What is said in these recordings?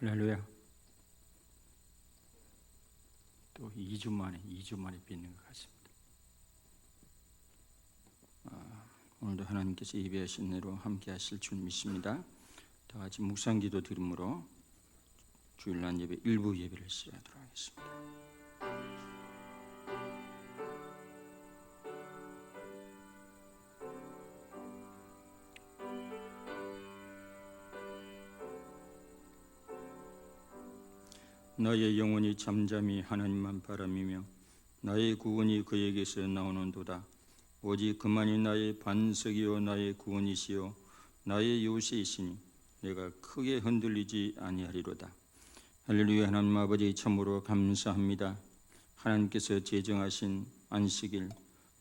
할렐루야. 또 2주 만에 뵙는 것 같습니다. 오늘도 하나님께서 예배하신 대로 함께 하실 줄 믿습니다. 다 같이 묵상기도 드림으로 주일날 예배 일부 예배를 시작하도록 하겠습니다. 나의 영혼이 잠잠히 하나님만 바라미며 나의 구원이 그에게서 나오는도다. 오직 그만이 나의 반석이요 나의 구원이시요 나의 요새이시니 내가 크게 흔들리지 아니하리로다. 할렐루야. 하나님 아버지 참으로 감사합니다. 하나님께서 제정하신 안식일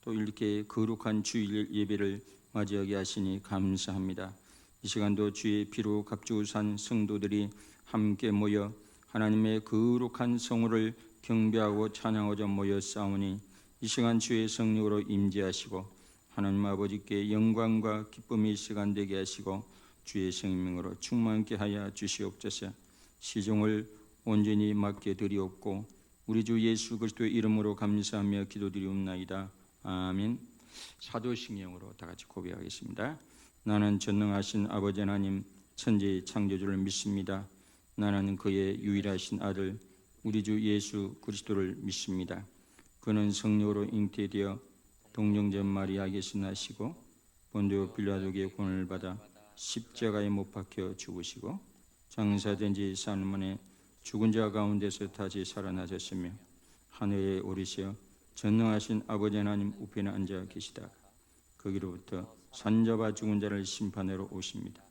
또 이렇게 거룩한 주일 예배를 맞이하게 하시니 감사합니다. 이 시간도 주의 피로 값주산 성도들이 함께 모여 하나님의 거룩한 성호를 경배하고 찬양하자 모여 싸우니 이 시간 주의 성령으로 임재하시고 하나님 아버지께 영광과 기쁨이 시간 되게 하시고 주의 생명으로 충만케 하여 주시옵소서. 시종을 온전히 맡게 드리옵고 우리 주 예수 그리스도의 이름으로 감사하며 기도드리옵나이다. 아멘. 사도신경으로 다 같이 고백하겠습니다. 나는 전능하신 아버지 하나님 천지의 창조주를 믿습니다. 나는 그의 유일하신 아들 우리 주 예수 그리스도를 믿습니다. 그는 성령으로 잉태되어 동정녀 마리아에게서 나시고 본디오 빌라도에게 고난을 받아 십자가에 못 박혀 죽으시고 장사된 지 4일 만에 죽은 자 가운데서 다시 살아나셨으며 하늘에 오르시어 전능하신 아버지 하나님 우편에 앉아 계시다가 거기로부터 산자와 죽은 자를 심판하러 오십니다.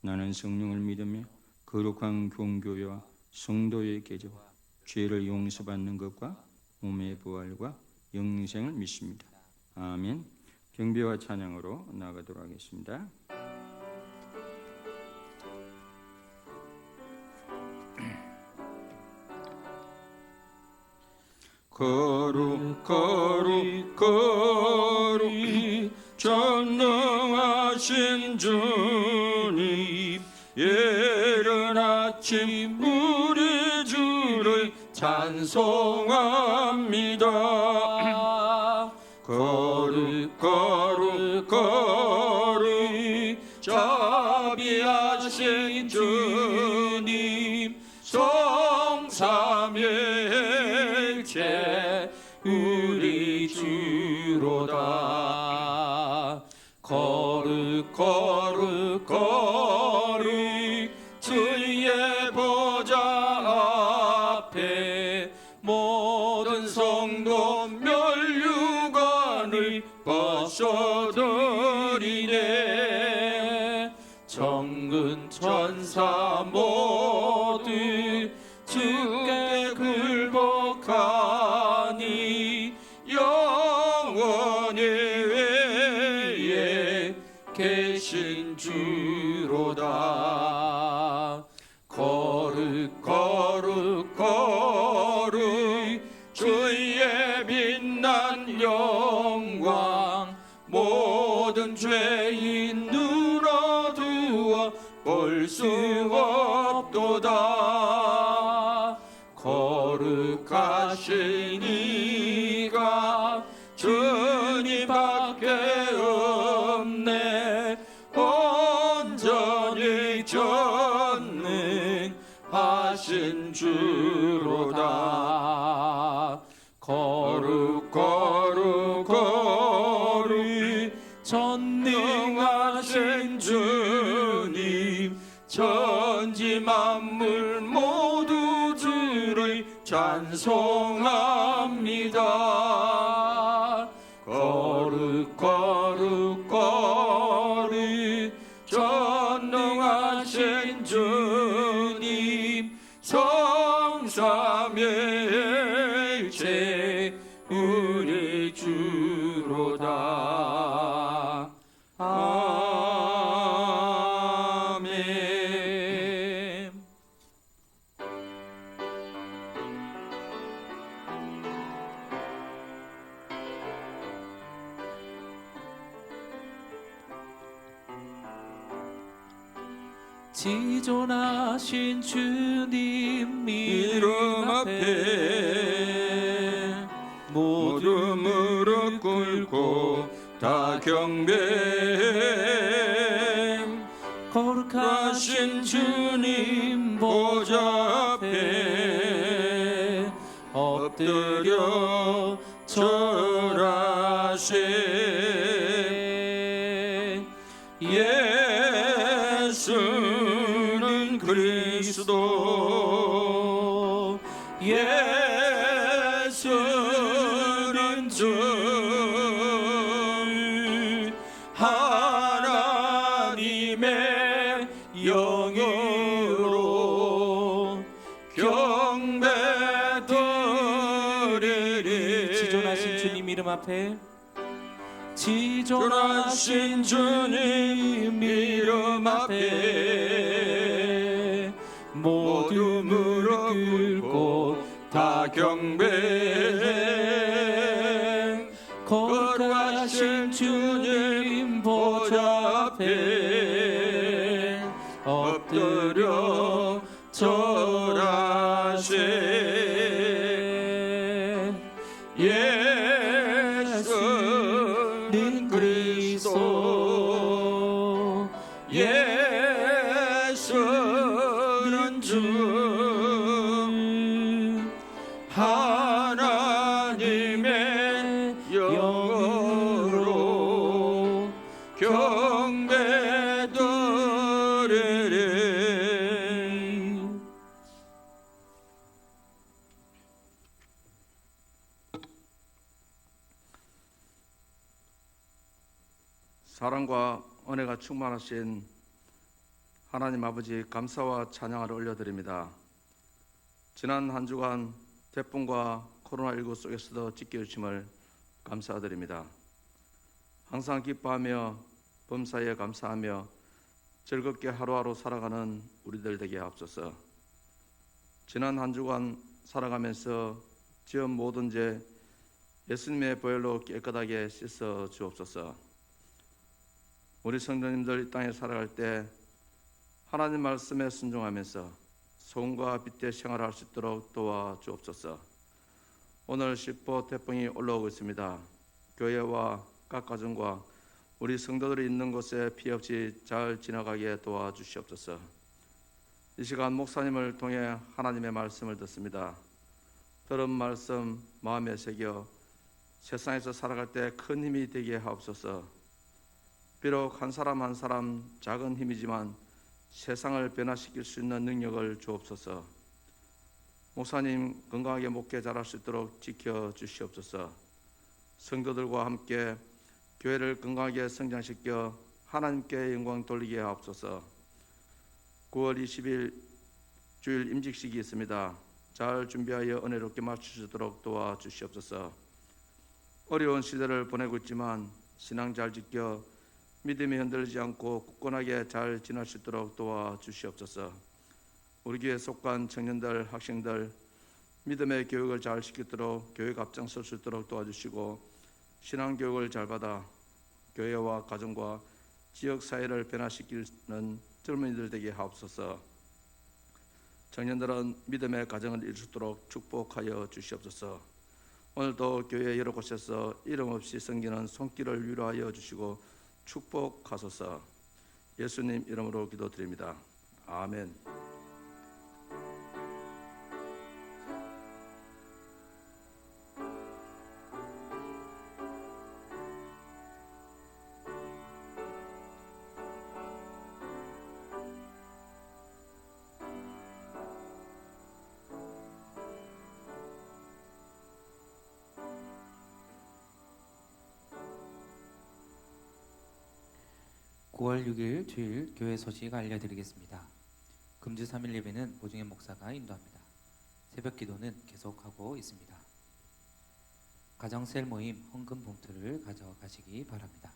나는 성령을 믿으며 거룩한 공교회와 성도의 계제와 죄를 용서받는 것과 몸의 부활과 영생을 믿습니다. 아멘. 경배와 찬양으로 나아가도록 하겠습니다. 거룩 거룩 거룩 전능하신 주님 이른 아침 우리 주를 찬송합니다. 거룩 거룩 거룩 자비하신 주님 성삼위일체 우리 주로다. 거룩 거룩 거룩 주의 보좌 앞에 모든 성도 멸류관을 벗어드리네. 정근 천사 모두 주께 굴복하니 영원히 외에 계신 주로다. 거룩 거룩 거룩 주의 빛난 영광 모든 죄인 눈어두어 볼 수 없도다. 거룩하신 이가 주님밖에 없네. 온전히 전능하신 주로다. 거룩 거룩 거룩 전능하신 주님 천지 만물 모두 주를 찬송합니다. 거룩 거룩 거룩 전능하신 주님 성삼위일체 우리 주로다. 아멘. 지존하신 주님 이름 앞에 모두 무릎 꿇고 다 경배. 거룩하신 주님 보좌 앞에 엎드려 절하세. 예수는 그리스도, 예수는 주, 하나님의 영으로 경배드리리. 지존하신 주님 이름 앞에, 지존하신 주님 이름 앞에 모두 무릎 꿇고 다 경배. 거룩하신 주님 보좌 앞에 엎드려 절하세. 예수는 그리스도, 예수는 주, 하나님의 영으로 경배드리리. 사랑과 은혜가 충만하신 하나님 아버지, 감사와 찬양을 올려드립니다. 지난 한 주간 태풍과 코로나19 속에서도 지켜주심을 감사드립니다. 항상 기뻐하며 범사에 감사하며 즐겁게 하루하루 살아가는 우리들 되게 하옵소서. 지난 한 주간 살아가면서 지은 모든 죄 예수님의 보혈로 깨끗하게 씻어 주옵소서. 우리 성도님들 이 땅에 살아갈 때 하나님 말씀에 순종하면서 소금과 빛의 생활을 할 수 있도록 도와주옵소서. 오늘 10호 태풍이 올라오고 있습니다. 교회와 각 가정과 우리 성도들이 있는 곳에 피해 없이 잘 지나가게 도와주시옵소서. 이 시간 목사님을 통해 하나님의 말씀을 듣습니다. 들은 말씀 마음에 새겨 세상에서 살아갈 때 큰 힘이 되게 하옵소서. 비록 한 사람 한 사람 작은 힘이지만 세상을 변화시킬 수 있는 능력을 주옵소서. 목사님 건강하게 목회 잘할 수 있도록 지켜주시옵소서. 성도들과 함께 교회를 건강하게 성장시켜 하나님께 영광 돌리게 하옵소서. 9월 20일 주일 임직식이 있습니다. 잘 준비하여 은혜롭게 마치도록 도와주시옵소서. 어려운 시대를 보내고 있지만 신앙 잘 지켜 믿음이 흔들리지 않고 굳건하게 잘 지날 수 있도록 도와주시옵소서. 우리 교회에 속한 청년들, 학생들 믿음의 교육을 잘 시키도록 교회가 앞장설 수 있도록 도와주시고 신앙 교육을 잘 받아 교회와 가정과 지역 사회를 변화시키는 젊은이들 되게 하옵소서. 청년들은 믿음의 가정을 이룰 수 있도록 축복하여 주시옵소서. 오늘도 교회 여러 곳에서 이름 없이 섬기는 손길을 위로하여 주시고 축복하소서. 예수님 이름으로 기도드립니다. 아멘. (9월 6일) 주일 교회 소식 알려드리겠습니다. 금주 3일 예배는 보중현 목사가 인도합니다. 새벽 기도는 계속하고 있습니다. 가정셀 모임 헌금 봉투를 가져가시기 바랍니다.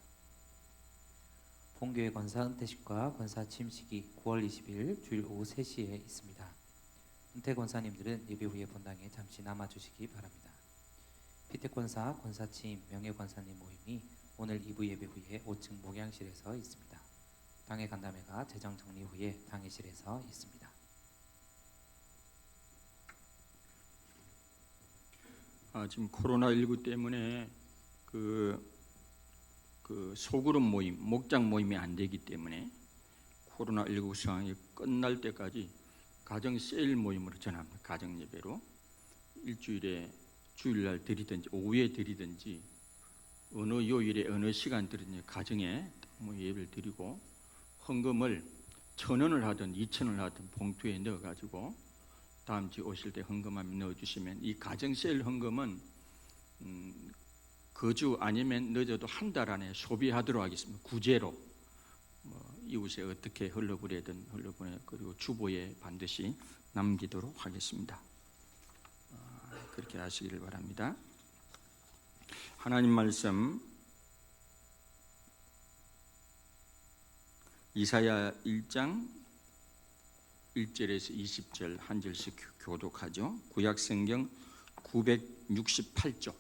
본교회 권사 은퇴식과 권사 취임식이 9월 20일 주일 오후 3시에 있습니다. 은퇴 권사님들은 예배 후에 본당에 잠시 남아주시기 바랍니다. 피택 권사, 권사 취임, 명예 권사님 모임이 오늘 2부 예배 후에 5층 목양실에서 있습니다. 당회 간담회가 재정 정리 후에 당회실에서 있습니다. 지금 코로나19 때문에 그 소그룹 모임, 목장 모임이 안 되기 때문에 코로나19 상황이 끝날 때까지 가정 세일 모임으로 전합니다. 가정 예배로 일주일에 주일날 드리든지 오후에 드리든지 어느 요일에 어느 시간들은 가정에 예배를 드리고 헌금을 1,000원을 하든 2,000원을 하든 봉투에 넣어가지고 다음 주에 오실 때 헌금하면 넣어주시면 이 가정 세일 헌금은 거주 아니면 늦어도 한 달 안에 소비하도록 하겠습니다. 구제로 이웃에 어떻게 흘려보내든 흘려보내 그리고 주보에 반드시 남기도록 하겠습니다. 그렇게 하시기를 바랍니다. 하나님 말씀 이사야 1장 1절에서 20절 한 절씩 교독하죠. 구약성경 968쪽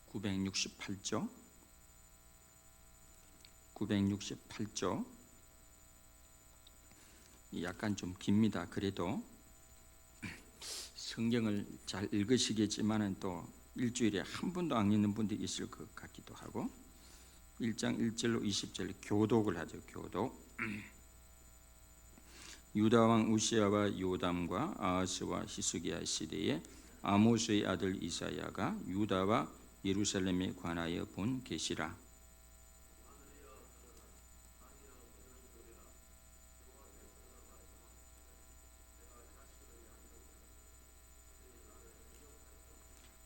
968쪽 약간 좀 깁니다. 그래도 성경을 잘 읽으시겠지만은 또 일주일에 한 번도 안 읽는 분들이 있을 것 같기도 하고 1장 1절로 20절 교독을 하죠. 교독. 유다 왕 우시야와 요담과 아하스와 히스기야 시대에 아모스의 아들 이사야가 유다와 예루살렘에 관하여 본 계시라.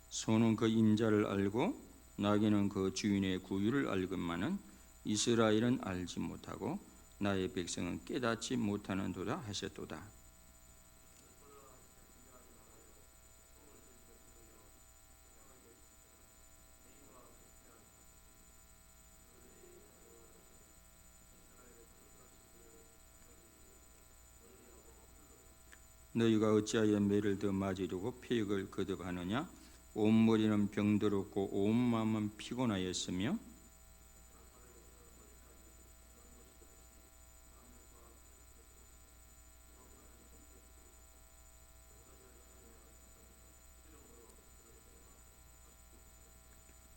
소는 그 임자를 알고 나귀는 그 주인의 구유를 알건만은 이스라엘은 알지 못하고 나의 백성은 깨닫지 못하는도다 하셨도다. 너희가 어찌하여 매를 더 맞이려고 폐역을 거듭하느냐? 온 머리는 병들었고 온 마음은 피곤하였으며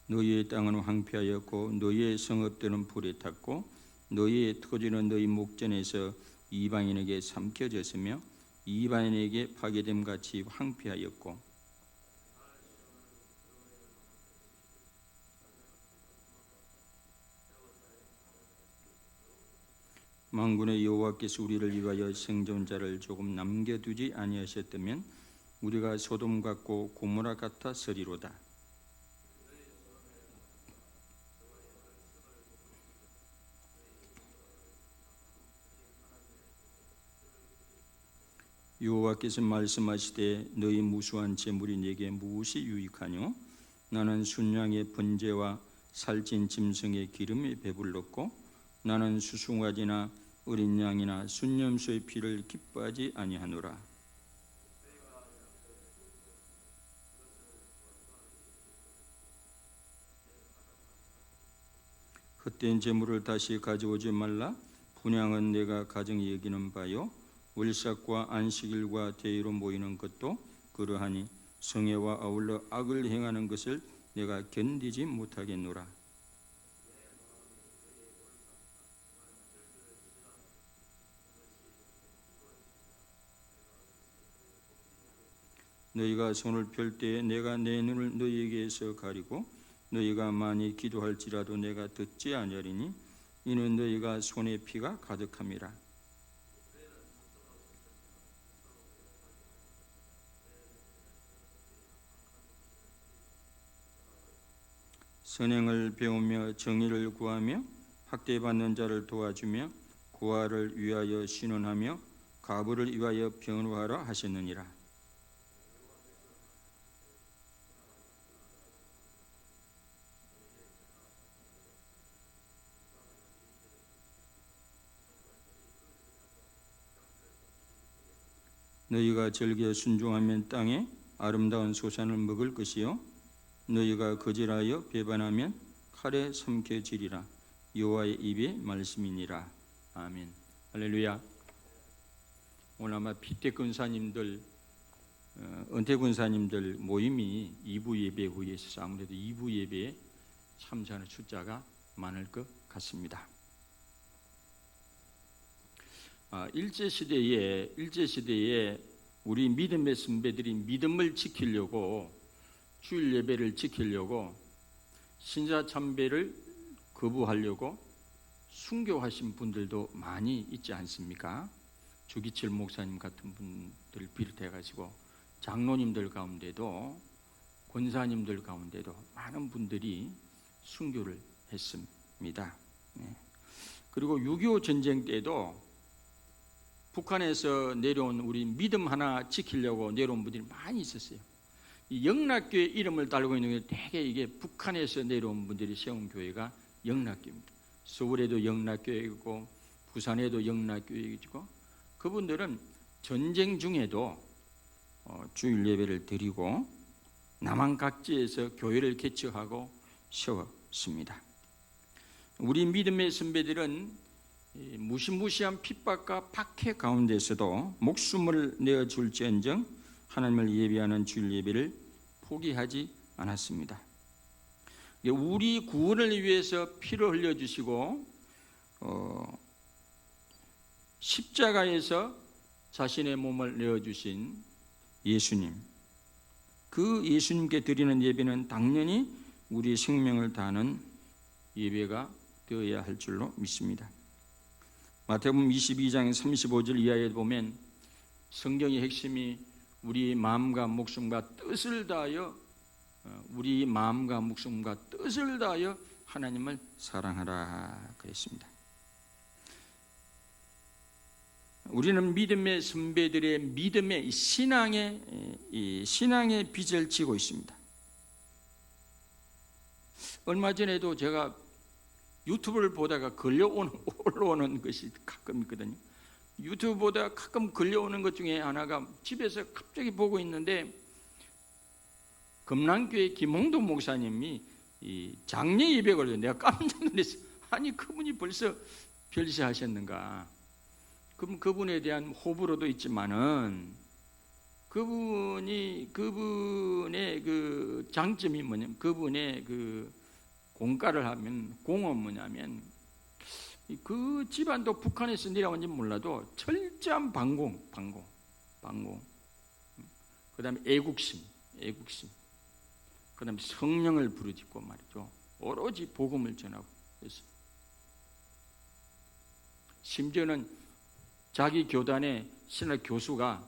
너희의 땅은 황폐하였고 너희의 성읍들은 불에 탔고 너희의 토지는 너희 목전에서 이방인에게 삼켜졌으며 이방인에게 파괴됨 같이 황폐하였고 만군의 여호와께서 우리를 위하여 생존자를 조금 남겨두지 아니하셨다면 우리가 소돔 같고 고모라 같았으리로다. 여호와께서 말씀하시되 너희 무수한 재물이 내게 무엇이 유익하뇨? 나는 순양의 번제와 살찐 짐승의 기름에 배불렀고 나는 수송아지나 어린 양이나 순염소의 피를 기뻐하지 아니하노라. 헛된 재물을 다시 가져오지 말라. 분향은 내가 가정히 여기는 바요 월삭과 안식일과 대의로 모이는 것도 그러하니 성회와 아울러 악을 행하는 것을 내가 견디지 못하겠노라. 너희가 손을 펼 때에 내가 내 눈을 너희에게서 가리고 너희가 많이 기도할지라도 내가 듣지 아니하리니 이는 너희가 손에 피가 가득함이라. 선행을 배우며 정의를 구하며 학대받는 자를 도와주며 고아를 위하여 신원하며 가부를 위하여 변호하라 하셨느니라. 너희가 즐겨 순종하면 땅에 아름다운 소산을 먹을 것이요 너희가 거절하여 배반하면 칼에 삼켜지리라. 여호와의 입의 말씀이니라. 아멘. 할렐루야. 오늘 아마 피택 군사님들, 은퇴 군사님들 모임이 2부 예배 후에 있어서 아무래도 2부 예배에 참석하는 숫자가 많을 것 같습니다. 일제시대에 우리 믿음의 선배들이 믿음을 지키려고, 주일 예배를 지키려고, 신사참배를 거부하려고 순교하신 분들도 많이 있지 않습니까? 주기철 목사님 같은 분들 비롯해가지고 장로님들 가운데도, 권사님들 가운데도 많은 분들이 순교를 했습니다. 그리고 6.25 전쟁 때도 북한에서 내려온 우리 믿음 하나 지키려고 내려온 분들이 많이 있었어요. 이 영락교회 이름을 달고 있는 게 되게 이게 북한에서 내려온 분들이 세운 교회가 영락교회입니다. 서울에도 영락교회이고 부산에도 영락교회이고, 그분들은 전쟁 중에도 주일 예배를 드리고 남한 각지에서 교회를 개척하고 세웠습니다. 우리 믿음의 선배들은 무시무시한 핍박과 박해 가운데서도 목숨을 내어줄지언정 하나님을 예배하는 주일 예배를 포기하지 않았습니다. 우리 구원을 위해서 피를 흘려주시고 십자가에서 자신의 몸을 내어주신 예수님, 그 예수님께 드리는 예배는 당연히 우리 생명을 다하는 예배가 되어야 할 줄로 믿습니다. 마태복음 22장 35절 이하에 보면 성경의 핵심이 우리 마음과 목숨과 뜻을 다하여, 우리 마음과 목숨과 뜻을 다하여 하나님을 사랑하라 그랬습니다. 우리는 믿음의 선배들의 믿음의 신앙의 빚을 지고 있습니다. 얼마 전에도 제가 유튜브를 보다가 올라오는 것이 가끔 있거든요. 유튜브 보다가 가끔 걸려오는 것 중에 하나가, 집에서 갑자기 보고 있는데 금남교회 김홍도 목사님이 이 장례 예배 걸려. 내가 깜짝 놀랐어요. 아니, 그분이 벌써 별세하셨는가? 그럼 그분에 대한 호불호도 있지만은 그분의 그 장점이 뭐냐면, 그분의 그 공과를 하면, 공은 뭐냐면, 그 집안도 북한에서 내려온지 몰라도 철저한 방공, 그 다음에 애국심, 그 다음에 성령을 부르짖고 말이죠. 오로지 복음을 전하고 있어요. 심지어는 자기 교단의 신학 교수가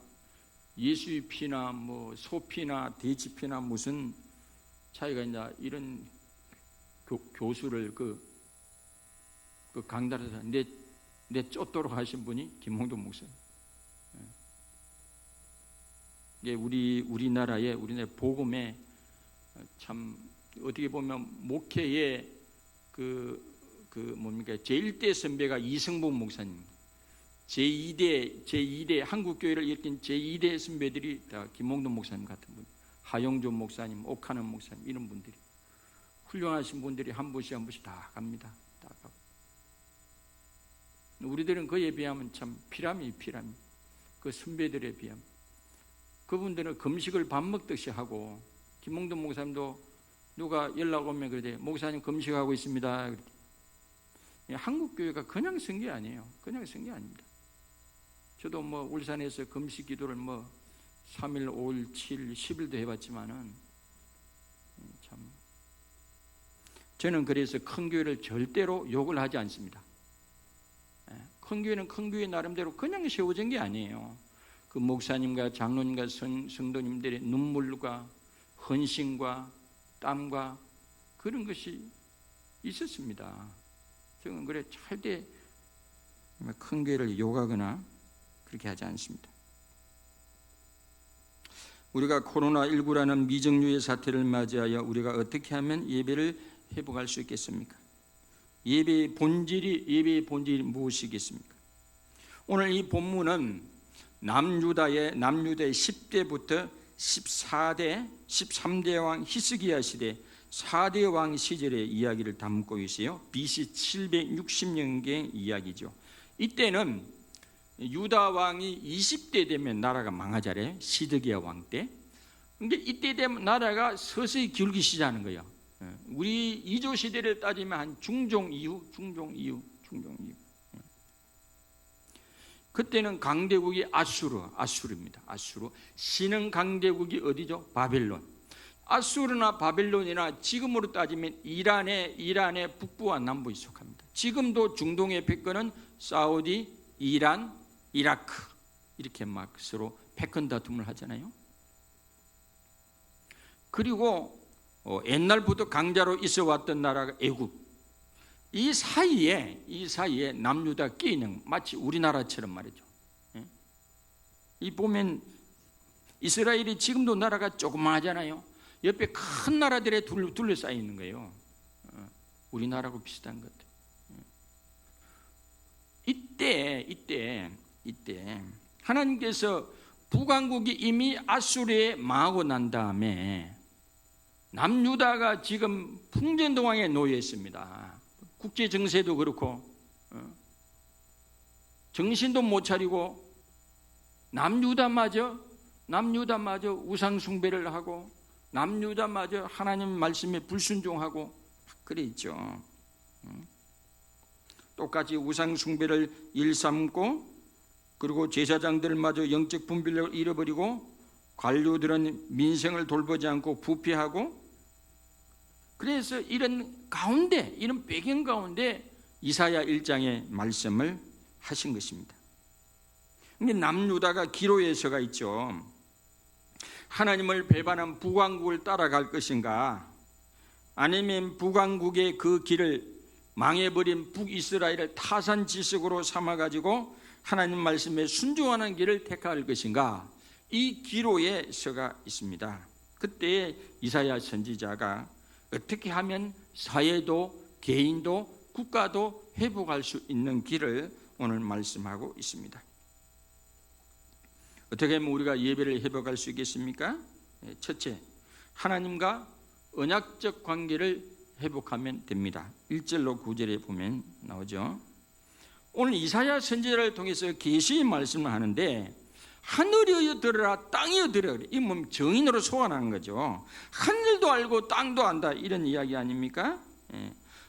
예수의 피나 뭐 소피나 돼지피나 무슨 차이가 있냐, 이런 교수를 그 강단에서 내 쫓도록 하신 분이 김홍도 목사님. 이게 우리나라의 복음에 참 어떻게 보면 목회의 뭡니까, 제1대 선배가 이승복 목사님, 제2대 한국교회를 일으킨 제2대 선배들이 다 김홍도 목사님 같은 분, 하용조 목사님, 옥하는 목사님, 이런 분들이, 훌륭하신 분들이 한 분씩 다 갑니다. 다 가고. 우리들은 그에 비하면 참 피라미. 그 선배들에 비하면. 그분들은 금식을 밥 먹듯이 하고, 김홍도 목사님도 누가 연락 오면 그러대, 목사님 금식하고 있습니다. 한국교회가 그냥 쓴 게 아니에요. 그냥 쓴 게 아닙니다. 저도 뭐 울산에서 금식 기도를 3일, 5일, 7일, 10일도 해봤지만은 참, 저는 그래서 큰 교회를 절대로 욕을 하지 않습니다. 큰 교회는 큰 교회 나름대로 그냥 세워진 게 아니에요. 그 목사님과 장로님과 성도님들의 눈물과 헌신과 땀과 그런 것이 있었습니다. 저는 그래 절대 큰 교회를 욕하거나 그렇게 하지 않습니다. 우리가 코로나19라는 미정유의 사태를 맞이하여 우리가 어떻게 하면 예배를 회복할 수 있겠습니까? 예배의 본질이 무엇이겠습니까? 오늘 이 본문은 남유다의 10대부터 13대 왕 히스기야 시대 4대 왕 시절의 이야기를 담고 있어요. BC 760년경 이야기죠. 이때는 유다 왕이 20대 되면 나라가 망하잖아요. 시드기야 왕 때. 근데 이때 되면 나라가 서서히 기울기 시작하는 거예요. 우리 이조 시대를 따지면 한 중종 이후. 그때는 강대국이 아수르입니다. 아수르. 신흥 강대국이 어디죠? 바벨론. 아수르나 바벨론이나 지금으로 따지면 이란의 북부와 남부에 속합니다. 지금도 중동의 패권은 사우디, 이란, 이라크 이렇게 막 서로 패권 다툼을 하잖아요. 그리고 옛날부터 강자로 있어 왔던 나라가 애굽. 이 사이에 남유다 끼어 있는, 마치 우리나라처럼 말이죠. 이 보면 이스라엘이 지금도 나라가 조그마하잖아요. 옆에 큰 나라들에 둘러싸여 있는 거예요. 우리나라하고 비슷한 것 같아요. 이때 하나님께서 북왕국이 이미 아수르에 망하고 난 다음에 남유다가 지금 풍전등왕에 놓여 있습니다. 국제 정세도 그렇고 정신도 못 차리고 남유다마저 우상 숭배를 하고 남유다마저 하나님 말씀에 불순종하고 그래 있죠. 똑같이 우상 숭배를 일삼고, 그리고 제사장들마저 영적 분별력을 잃어버리고, 관료들은 민생을 돌보지 않고 부패하고, 그래서 이런 배경 가운데 이사야 1장의 말씀을 하신 것입니다. 근데 남유다가 기로에 서가 있죠. 하나님을 배반한 북왕국을 따라갈 것인가, 아니면 북왕국의 그 길을 망해버린 북이스라엘을 타산지석으로 삼아가지고 하나님 말씀에 순종하는 길을 택할 것인가, 이 기로에 서가 있습니다. 그때 이사야 선지자가 어떻게 하면 사회도 개인도 국가도 회복할 수 있는 길을 오늘 말씀하고 있습니다. 어떻게 하면 우리가 예배를 회복할 수 있겠습니까? 첫째, 하나님과 언약적 관계를 회복하면 됩니다. 1절로 9절에 보면 나오죠. 오늘 이사야 선지자를 통해서 계시의 말씀을 하는데, 하늘이여 들으라 땅이여 들으라, 이 몸 정인으로 소환하는 거죠. 하늘도 알고 땅도 안다, 이런 이야기 아닙니까?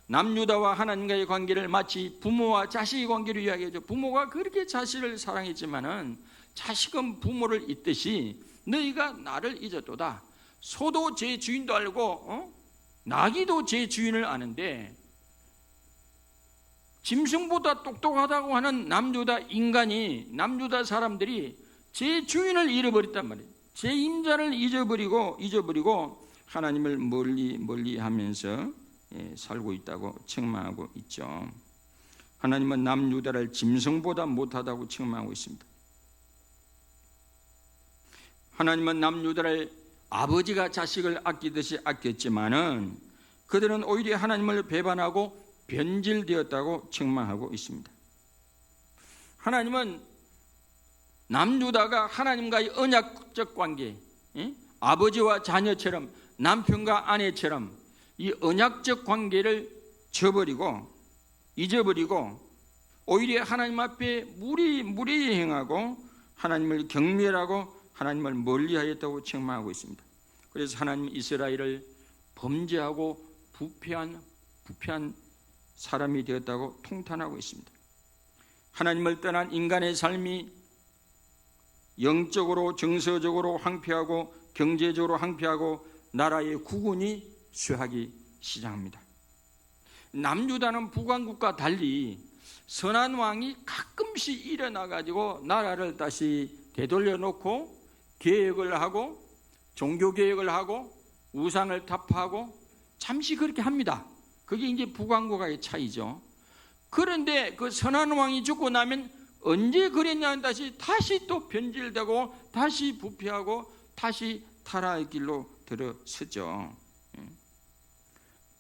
남유다와 하나님과의 관계를 마치 부모와 자식의 관계로 이야기하죠. 부모가 그렇게 자식을 사랑했지만은 자식은 부모를 잊듯이 너희가 나를 잊었도다. 소도 제 주인도 알고 나귀도 제 주인을 아는데, 짐승보다 똑똑하다고 하는 남유다 사람들이 제 주인을 잃어버렸단 말이에요. 제 임자를 잊어버리고 하나님을 멀리 하면서 살고 있다고 책망하고 있죠. 하나님은 남유다를 짐승보다 못하다고 책망하고 있습니다. 하나님은 남유다를 아버지가 자식을 아끼듯이 아꼈지만은 그들은 오히려 하나님을 배반하고 변질되었다고 책망하고 있습니다. 하나님은 남유다가 하나님과의 언약적 관계, 아버지와 자녀처럼, 남편과 아내처럼 이 언약적 관계를 잊어버리고 오히려 하나님 앞에 무례히 행하고 하나님을 경멸하고 하나님을 멀리하였다고 책망하고 있습니다. 그래서 하나님은 이스라엘을 범죄하고 부패한 사람이 되었다고 통탄하고 있습니다. 하나님을 떠난 인간의 삶이 영적으로 정서적으로 황폐하고 경제적으로 황폐하고 나라의 국운이 쇠하기 시작합니다. 남유다는 북왕국과 달리 선한 왕이 가끔씩 일어나 가지고 나라를 다시 되돌려 놓고 개혁을 하고 종교 개혁을 하고 우상을 타파하고 잠시 그렇게 합니다. 그게 이제 북왕국과의 차이죠. 그런데 그 선한 왕이 죽고 나면 언제 그랬냐면 다시 또 변질되고 다시 부패하고 다시 타락의 길로 들어서죠.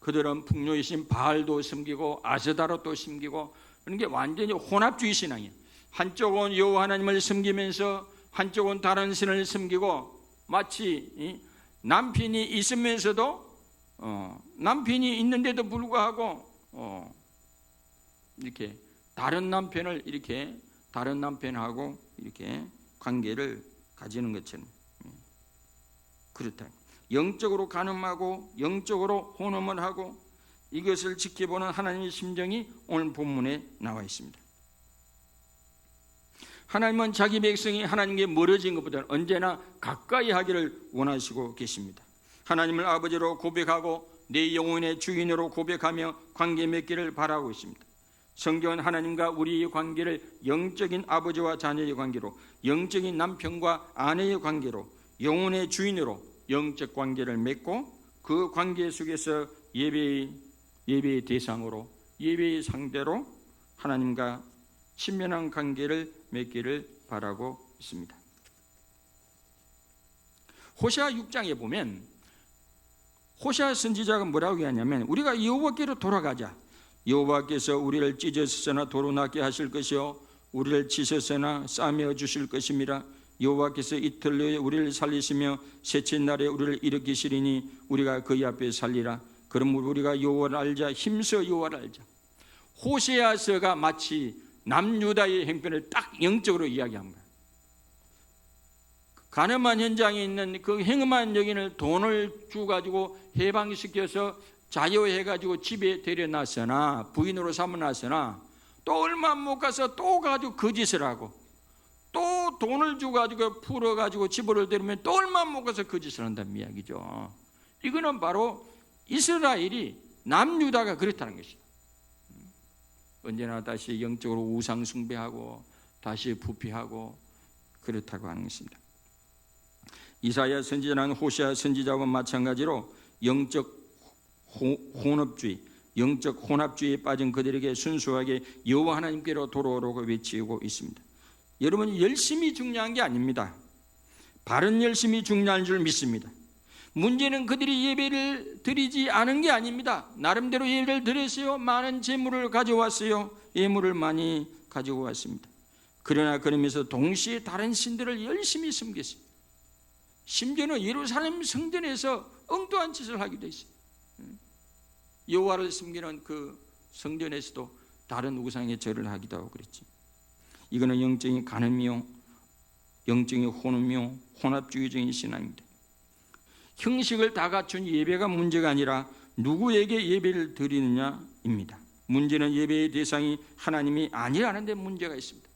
그들은 풍요의 신 바알도 섬기고 아세다롯도 섬기고, 그런 게 완전히 혼합주의 신앙이에요. 한쪽은 여호와 하나님을 섬기면서 한쪽은 다른 신을 섬기고, 마치 남편이 있으면서도 남편이 있는데도 불구하고 이렇게 다른 남편하고 이렇게 관계를 가지는 것처럼 그렇다. 영적으로 간음하고 영적으로 혼음을 하고 이것을 지켜보는 하나님의 심정이 오늘 본문에 나와 있습니다. 하나님은 자기 백성이 하나님께 멀어진 것보다는 언제나 가까이 하기를 원하시고 계십니다. 하나님을 아버지로 고백하고 내 영혼의 주인으로 고백하며 관계 맺기를 바라고 있습니다. 성경은 하나님과 우리의 관계를 영적인 아버지와 자녀의 관계로, 영적인 남편과 아내의 관계로, 영혼의 주인으로 영적 관계를 맺고 그 관계 속에서 예배의 대상으로, 예배의 상대로 하나님과 친밀한 관계를 맺기를 바라고 있습니다. 호세아 6장에 보면 호세아 선지자가 뭐라고 하냐면 우리가 여호와께로 돌아가자. 여호와께서 우리를 찢으셨으나 도로 낫게 하실 것이요 우리를 치셨으나 싸매어 주실 것임이라. 여호와께서 이틀 후에 우리를 살리시며 셋째 날에 우리를 일으키시리니 우리가 그의 앞에 살리라. 그러므로 우리가 여호와를 알자. 힘써 여호와를 알자. 호세아서가 마치 남유다의 형편을 딱 영적으로 이야기합니다. 가늠한 현장에 있는 그 행음한 여인을 돈을 주가지고 해방시켜서 자유해가지고 집에 데려놨으나, 부인으로 삼아놨으나 또 얼마 못 가서 또 가지고 거짓을 하고 또 돈을 주가지고 풀어가지고 집으로 데리면 또 얼마 못 가서 거짓을 한다는 이야기죠. 이거는 바로 이스라엘이 남유다가 그렇다는 것이죠. 언제나 다시 영적으로 우상 숭배하고 다시 부패하고 그렇다고 하는 것입니다. 이사야 선지자는 호세아 선지자와 마찬가지로 영적 혼합주의, 영적 혼합주의에 빠진 그들에게 순수하게 여호와 하나님께로 돌아오라고 외치고 있습니다. 여러분이 열심이 중요한 게 아닙니다. 바른 열심이 중요한 줄 믿습니다. 문제는 그들이 예배를 드리지 않은 게 아닙니다. 나름대로 예배를 드렸어요. 많은 재물을 가져왔어요. 예물을 많이 가지고 왔습니다. 그러나 그러면서 동시에 다른 신들을 열심히 섬겼어요. 심지어는 예루살렘 성전에서 엉뚱한 짓을 하기도 했어요. 여호와를 섬기는 그 성전에서도 다른 우상에 절을 하기도 하고 그랬지. 이거는 영적인 간음이요, 영적인 혼음이요, 혼합주의적인 신앙입니다. 형식을 다 갖춘 예배가 문제가 아니라 누구에게 예배를 드리느냐입니다. 문제는 예배의 대상이 하나님이 아니라는 데 문제가 있습니다.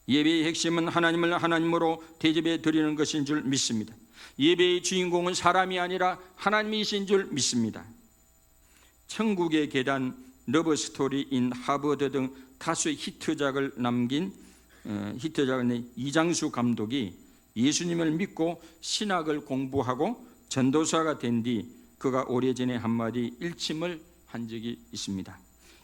예배의 핵심은 하나님을 하나님으로 대접해 드리는 것인 줄 믿습니다. 예배의 주인공은 사람이 아니라 하나님이신 줄 믿습니다. 천국의 계단, 러브스토리 인 하버드 등 다수의 히트작을 남긴 이장수 감독이 예수님을 믿고 신학을 공부하고 전도사가 된 뒤 그가 오래전에 한마디 일침을 한 적이 있습니다.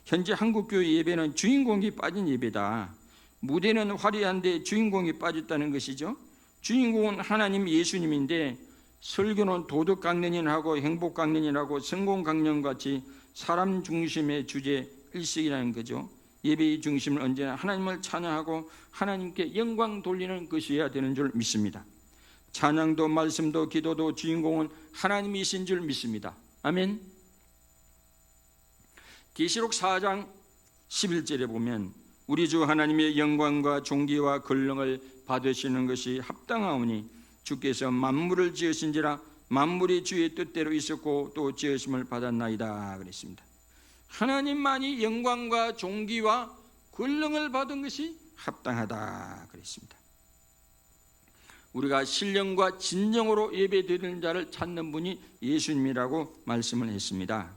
현재 한국교회 예배는 주인공이 빠진 예배다. 무대는 화려한데 주인공이 빠졌다는 것이죠. 주인공은 하나님 예수님인데 설교는 도덕 강론이라고 행복 강론이라고 성공 강론같이 사람 중심의 주제 일식이라는 거죠. 예배의 중심은 언제나 하나님을 찬양하고 하나님께 영광 돌리는 것이어야 되는 줄 믿습니다. 찬양도 말씀도 기도도 주인공은 하나님이신 줄 믿습니다. 아멘. 계시록 4장 11절에 보면 우리 주 하나님의 영광과 존귀와 권능을 받으시는 것이 합당하오니 주께서 만물을 지으신지라 만물이 주의 뜻대로 있었고 또 지으심을 받았나이다 그랬습니다. 하나님만이 영광과 존귀와 권능을 받은 것이 합당하다 그랬습니다. 우리가 신령과 진정으로 예배드리는 자를 찾는 분이 예수님이라고 말씀을 했습니다.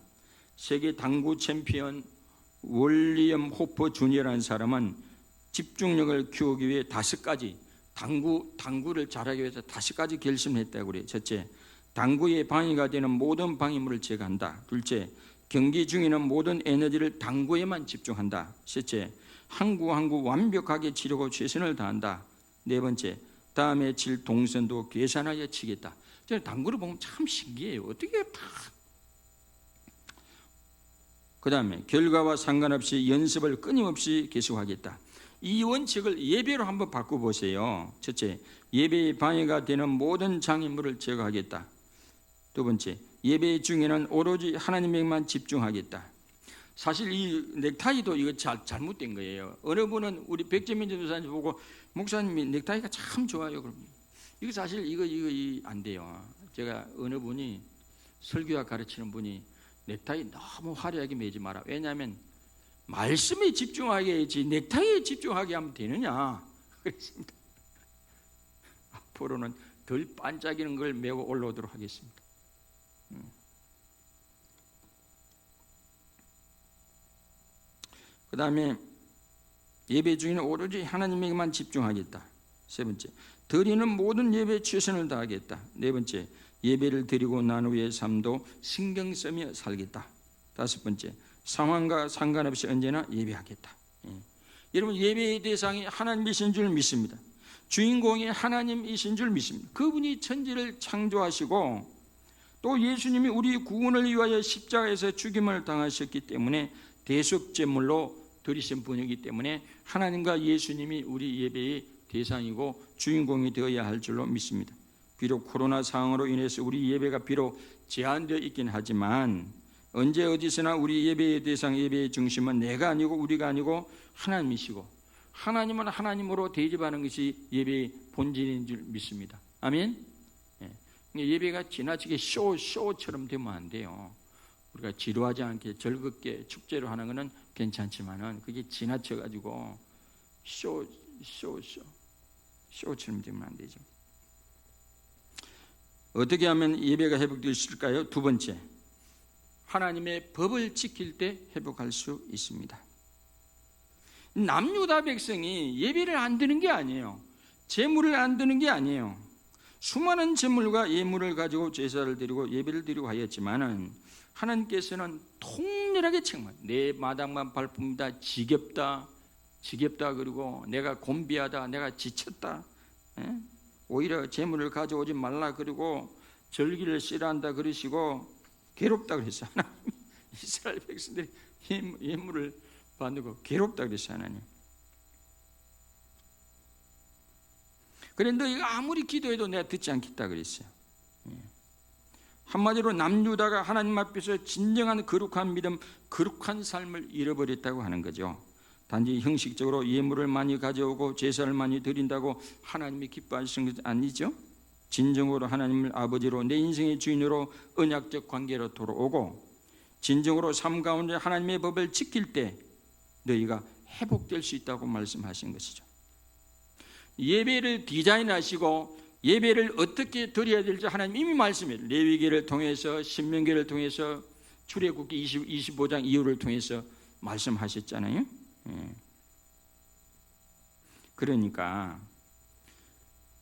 세계 당구 챔피언 월리엄 호퍼 주니어라는 사람은 집중력을 키우기 위해 5가지 당구를 잘하기 위해서 5가지 결심을 했다고 그래요. 첫째, 당구에 방해가 되는 모든 방해물을 제거한다. 둘째, 경기 중에는 모든 에너지를 당구에만 집중한다. 셋째, 한 구 한 구 완벽하게 치려고 최선을 다한다. 네 번째, 다음에 칠 동선도 계산하여 치겠다. 저는 당구를 보면 참 신기해요. 어떻게 다. 그 다음에 결과와 상관없이 연습을 끊임없이 계속하겠다. 이 원칙을 예배로 한번 바꿔보세요. 첫째, 예배에 방해가 되는 모든 장애물을 제거하겠다. 두 번째, 예배 중에는 오로지 하나님에게만 집중하겠다. 사실 이 넥타이도 이거 잘못된 거예요. 어느 분은 우리 백재민 전도사님 보고 목사님이 넥타이가 참 좋아요. 그럼 이거 사실 이거 안 돼요. 제가 어느 분이 설교학 가르치는 분이 넥타이 너무 화려하게 매지 마라. 왜냐하면 말씀에 집중하게 해야지 넥타이에 집중하게 하면 되느냐 그랬습니다. 앞으로는 덜 반짝이는 걸 메고 올라오도록 하겠습니다. 그 다음에 예배 중에는 오로지 하나님에게만 집중하겠다. 세 번째, 드리는 모든 예배에 최선을 다하겠다. 네 번째, 예배를 드리고 난 후의 삶도 신경 쓰며 살겠다. 다섯 번째, 상황과 상관없이 언제나 예배하겠다. 여러분, 예배의 대상이 하나님이신 줄 믿습니다. 주인공이 하나님이신 줄 믿습니다. 그분이 천지를 창조하시고 또 예수님이 우리 구원을 위하여 십자가에서 죽임을 당하셨기 때문에 대속제물로 드리신 분이기 때문에 하나님과 예수님이 우리 예배의 대상이고 주인공이 되어야 할 줄로 믿습니다. 비록 코로나 상황으로 인해서 우리 예배가 비록 제한되어 있긴 하지만 언제 어디서나 우리 예배의 대상, 예배의 중심은 내가 아니고 우리가 아니고 하나님이시고 하나님은 하나님으로 대접하는 것이 예배의 본질인 줄 믿습니다. 아멘. 예배가 지나치게 쇼처럼 되면 안 돼요. 우리가 지루하지 않게 즐겁게 축제로 하는 것은 괜찮지만은 그게 지나쳐가지고 쇼처럼 되면 안 되죠. 어떻게 하면 예배가 회복될 수 있을까요? 두 번째, 하나님의 법을 지킬 때 회복할 수 있습니다. 남유다 백성이 예배를 안 드는 게 아니에요. 제물을 안 드는 게 아니에요. 수많은 제물과 예물을 가지고 제사를 드리고 예배를 드리고 하였지만은 하나님께서는 통렬하게 책망. 내 마당만 밟습니다. 지겹다. 그리고 내가 곤비하다. 내가 지쳤다. 오히려 제물을 가져오지 말라. 그리고 절기를 싫어한다. 그러시고 괴롭다 그랬어요. 하나님 이스라엘 백성들이 예물을 받고 괴롭다 그랬어요. 하나님. 그런데 너희가 아무리 기도해도 내가 듣지 않겠다 그랬어요. 한마디로 남유다가 하나님 앞에서 진정한 거룩한 믿음, 거룩한 삶을 잃어버렸다고 하는 거죠. 단지 형식적으로 예물을 많이 가져오고 제사를 많이 드린다고 하나님이 기뻐하시는 것이 아니죠. 진정으로 하나님을 아버지로 내 인생의 주인으로 언약적 관계로 돌아오고 진정으로 삶 가운데 하나님의 법을 지킬 때 너희가 회복될 수 있다고 말씀하신 것이죠. 예배를 디자인하시고 예배를 어떻게 드려야 될지 하나님 이미 말씀해요. 레위기를 통해서 신명기를 통해서 출애굽기 25장 이후를 통해서 말씀하셨잖아요. 그러니까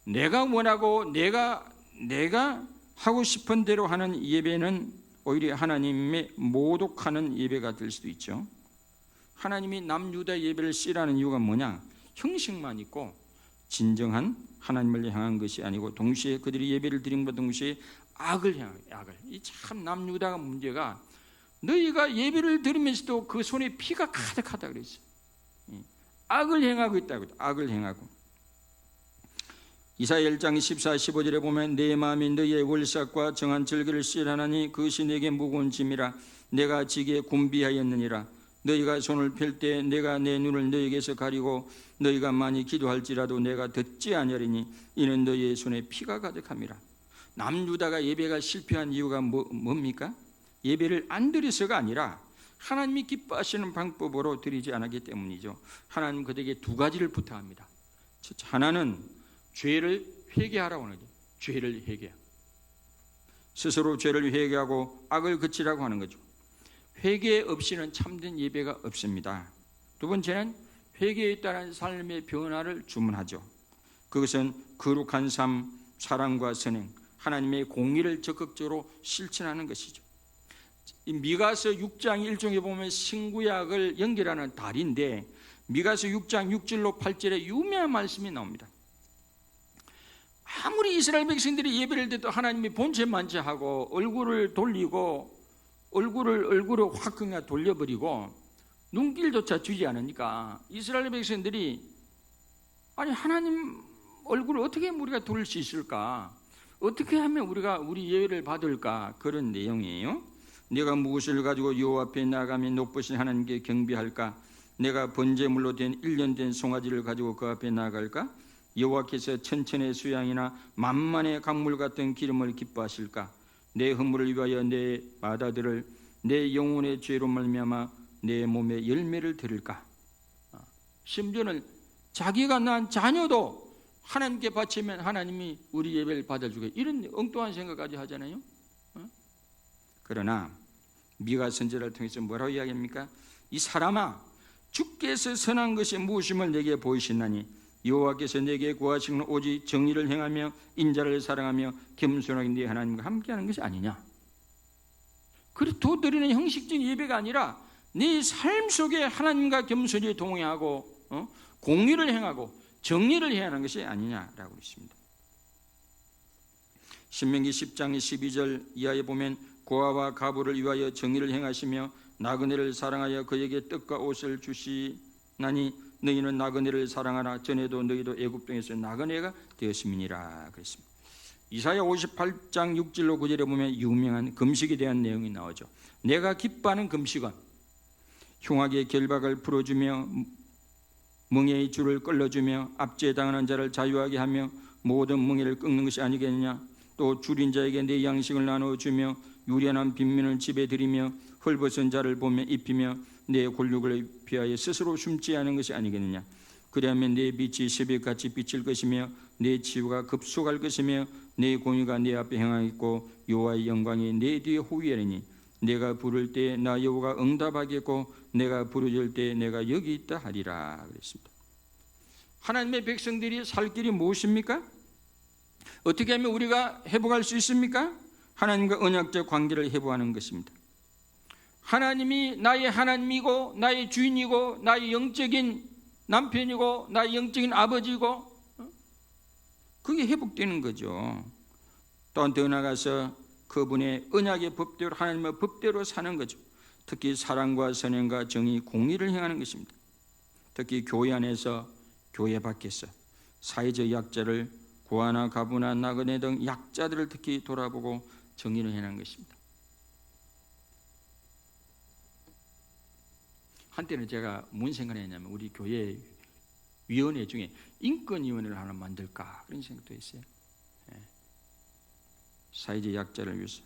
내가 원하고 내가 하고 싶은 대로 하는 예배는 오히려 하나님의 모독하는 예배가 될 수도 있죠. 하나님이 남유다 예배를 싫어하는 이유가 뭐냐? 형식만 있고 진정한 하나님을 향한 것이 아니고 동시에 그들이 예배를 드림과 동시에 악을 향한 악을. 이 참 남유다가 문제가 너희가 예배를 드리면서도 그 손에 피가 가득하다 그랬어요. 악을 행하고 있다고. 악을 행하고. 이사야 1장 14, 15절에 보면 내 마음이 너희의 월삭과 정한 절기를 싫어하나니 그것이 내게 무거운 짐이라 내가 지게 곤비하였느니라. 너희가 손을 펼 때 내가 내 눈을 너희에게서 가리고 너희가 많이 기도할지라도 내가 듣지 아니하리니 이는 너희의 손에 피가 가득함이라. 남유다가 예배가 실패한 이유가 뭡니까? 예배를 안 드려서가 아니라 하나님이 기뻐하시는 방법으로 드리지 않았기 때문이죠. 하나님 그들에게 두 가지를 부탁합니다. 하나는 죄를 회개하라고 하는 거죠. 죄를 회개. 스스로 죄를 회개하고 악을 그치라고 하는 거죠. 회개 없이는 참된 예배가 없습니다. 두 번째는 회개에 따른 삶의 변화를 주문하죠. 그것은 거룩한 삶, 사랑과 선행, 하나님의 공의를 적극적으로 실천하는 것이죠. 이 미가서 6장 1절에 보면 신구약을 연결하는 다리인데 미가서 6장 6절로 8절에 유명한 말씀이 나옵니다. 아무리 이스라엘 백성들이 예배를 드려도 하나님이 본체만체하고 얼굴을 돌리고 얼굴을 확 그냥 돌려버리고 눈길조차 주지 않으니까 이스라엘 백성들이 아니 하나님 얼굴을 어떻게 우리가 돌릴 수 있을까? 어떻게 하면 우리가 우리 예배를 받을까? 그런 내용이에요. 내가 무엇을 가지고 여호와 앞에 나가며 높으신 하나님께 경배할까? 내가 번제물로 된 1년 된 송아지를 가지고 그 앞에 나갈까? 여호와께서 천천의 수양이나 만만의 강물 같은 기름을 기뻐하실까? 내 허물을 위하여 내 바다들을 내 영혼의 죄로 말미암아 내 몸에 열매를 들을까? 심지어는 자기가 낳은 자녀도 하나님께 바치면 하나님이 우리 예배를 받아주게, 이런 엉뚱한 생각까지 하잖아요. 그러나 미가 선지자를 통해서 뭐라고 이야기합니까? 이 사람아, 주께서 선한 것이 무엇임을 내게 보이시나니 여호와께서 내게 구하시는 오직 정의를 행하며 인자를 사랑하며 겸손하게 네 하나님과 함께하는 것이 아니냐. 그리고 도 드리는 형식적인 예배가 아니라 네 삶 속에 하나님과 겸손히 동행하고 공의를 행하고 정의를 해야 하는 것이 아니냐라고 있습니다. 신명기 10장 12절 이하에 보면 고아와 가부를 위하여 정의를 행하시며 나그네를 사랑하여 그에게 떡과 옷을 주시나니 너희는 나그네를 사랑하라. 전에도 너희도 애굽 땅에서 나그네가 되었음이니라 그랬습니다. 이사야 58장 6절로 9절에 보면 유명한 금식에 대한 내용이 나오죠. 내가 기뻐하는 금식은 흉악의 결박을 풀어주며 멍에의 줄을 끌어주며 압제당하는 자를 자유하게 하며 모든 멍에를 꺾는 것이 아니겠느냐. 또 줄인 자에게 내 양식을 나누어주며 유련한 빈민을 집에 들이며 헐벗은 자를 보며 입히며 내 골육을 피하여 스스로 숨지 않은 것이 아니겠느냐. 그리하면 내 빛이 새벽같이 비칠 것이며 내 치유가 급속할 것이며 내 공의가 내 앞에 행하겠고 여호와의 영광이 내 뒤에 호위하리니 내가 부를 때 나 여호와가 응답하겠고 내가 부르짖을 때 내가 여기 있다 하리라 그랬습니다. 하나님의 백성들이 살 길이 무엇입니까? 어떻게 하면 우리가 회복할 수 있습니까? 하나님과 언약적 관계를 회복하는 것입니다. 하나님이 나의 하나님이고 나의 주인이고 나의 영적인 남편이고 나의 영적인 아버지고, 그게 회복되는 거죠. 또 더 나아가서 그분의 언약의 법대로, 하나님의 법대로 사는 거죠. 특히 사랑과 선행과 정의, 공의를 행하는 것입니다. 특히 교회 안에서, 교회 밖에서 사회적 약자를, 고아나 가부나 나그네 등 약자들을 특히 돌아보고 정의를 행하는 것입니다. 한때는 제가 무슨 생각을 했냐면 우리 교회 위원회 중에 인권위원회를 하나 만들까 그런 생각도 했어요. 사회적 약자를 위해서.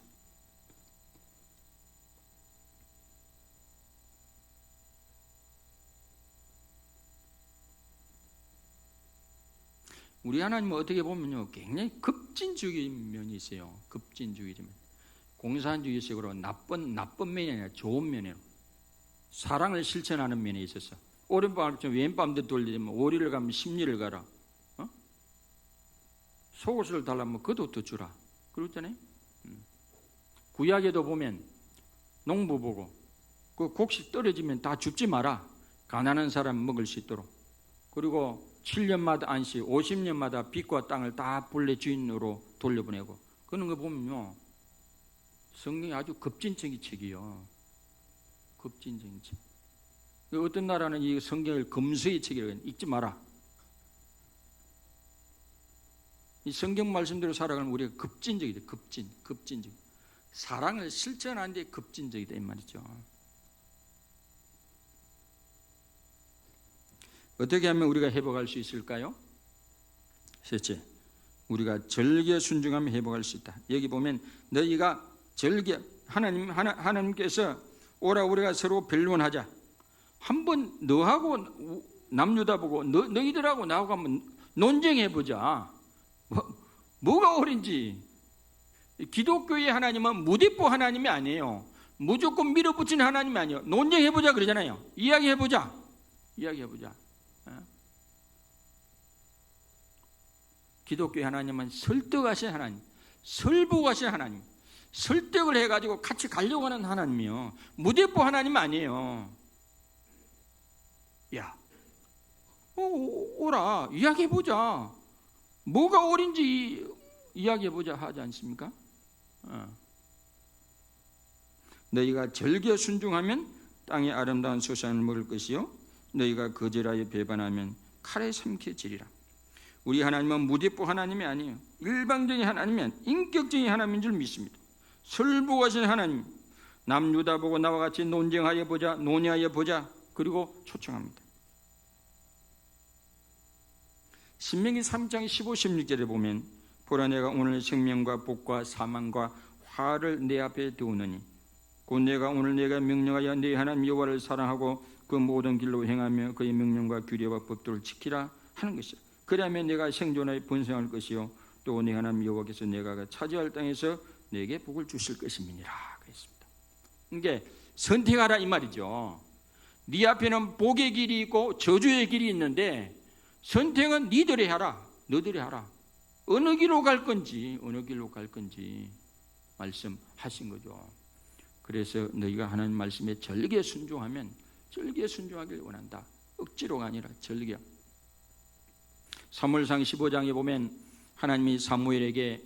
우리 하나님은 어떻게 보면요, 굉장히 급진주의적인 면이 있어요. 급진주의적 면. 공산주의식으로 나쁜 면이 아니라 좋은 면으로 사랑을 실천하는 면에 있어서 오른밤 왼밤도 돌리면 오리를 가면 십리를 가라. 속옷을 달라면 겉옷도 주라. 그렇잖아요. 구약에도 보면 농부 보고 그 곡식 떨어지면 다 줍지 마라. 가난한 사람 먹을 수 있도록. 그리고 7년마다 안식, 50년마다 빛과 땅을 다 본래 주인으로 돌려보내고. 그런 거 보면요, 성경이 아주 급진적인 책이요. 급진적인 책. 어떤 나라는 이 성경을 금수의 책이라고 해요. 읽지 마라. 이 성경 말씀대로 살아가면 우리가 급진적이다. 급진적. 사랑을 실천하는데 급진적이다 이 말이죠. 어떻게 하면 우리가 회복할 수 있을까요? 셋째, 우리가 절개 순종하면 회복할 수 있다. 여기 보면 너희가 절개, 하나님께서 오라 우리가 서로 변론하자. 한번 너하고 남유다보고 너희들하고 나하고 한번 논쟁해보자. 뭐가 옳은지. 기독교의 하나님은 무대포 하나님이 아니에요. 무조건 밀어붙이는 하나님이 아니에요. 논쟁해보자 그러잖아요. 이야기해보자. 기독교의 하나님은 설득하신 하나님, 설득하신 하나님, 설득을 해가지고 같이 가려고 하는 하나님이요. 무대포 하나님 아니에요. 야, 오라, 이야기해보자. 뭐가 옳은지 이야기해보자 하지 않습니까? 너희가 절개 순종하면 땅의 아름다운 소산을 먹을 것이요 너희가 거절하여 배반하면 칼에 삼켜지리라. 우리 하나님은 무대포 하나님이 아니에요. 일방적인 하나님이 아니에요. 인격적인 하나님인 줄 믿습니다. 설부하신 하나님, 남유다 보고 나와 같이 논쟁하여 보자, 논의하여 보자. 그리고 초청합니다. 신명기 3장 15, 16절에 보면 보라 내가 오늘 생명과 복과 사망과 화를 내 앞에 두었느니 곧 내가 오늘 내가 명령하여 네 하나님 여호와를 사랑하고 그 모든 길로 행하며 그의 명령과 규례와 법도를 지키라 하는 것이야. 그러면 내가 생존하여 번성할 것이요 또 네 하나님 여호와께서 내가 차지할 땅에서 내게 복을 주실 것임이니라 그랬습니다. 이게 선택하라 이 말이죠. 네 앞에는 복의 길이 있고 저주의 길이 있는데 선택은 니들이 하라. 너들이 하라. 어느 길로 갈 건지 말씀하신 거죠. 그래서 너희가 하나님 말씀에 절개 순종하면 절개 순종하길 원한다. 억지로가 아니라 절개. 사무엘상 15장에 보면 하나님이 사울에게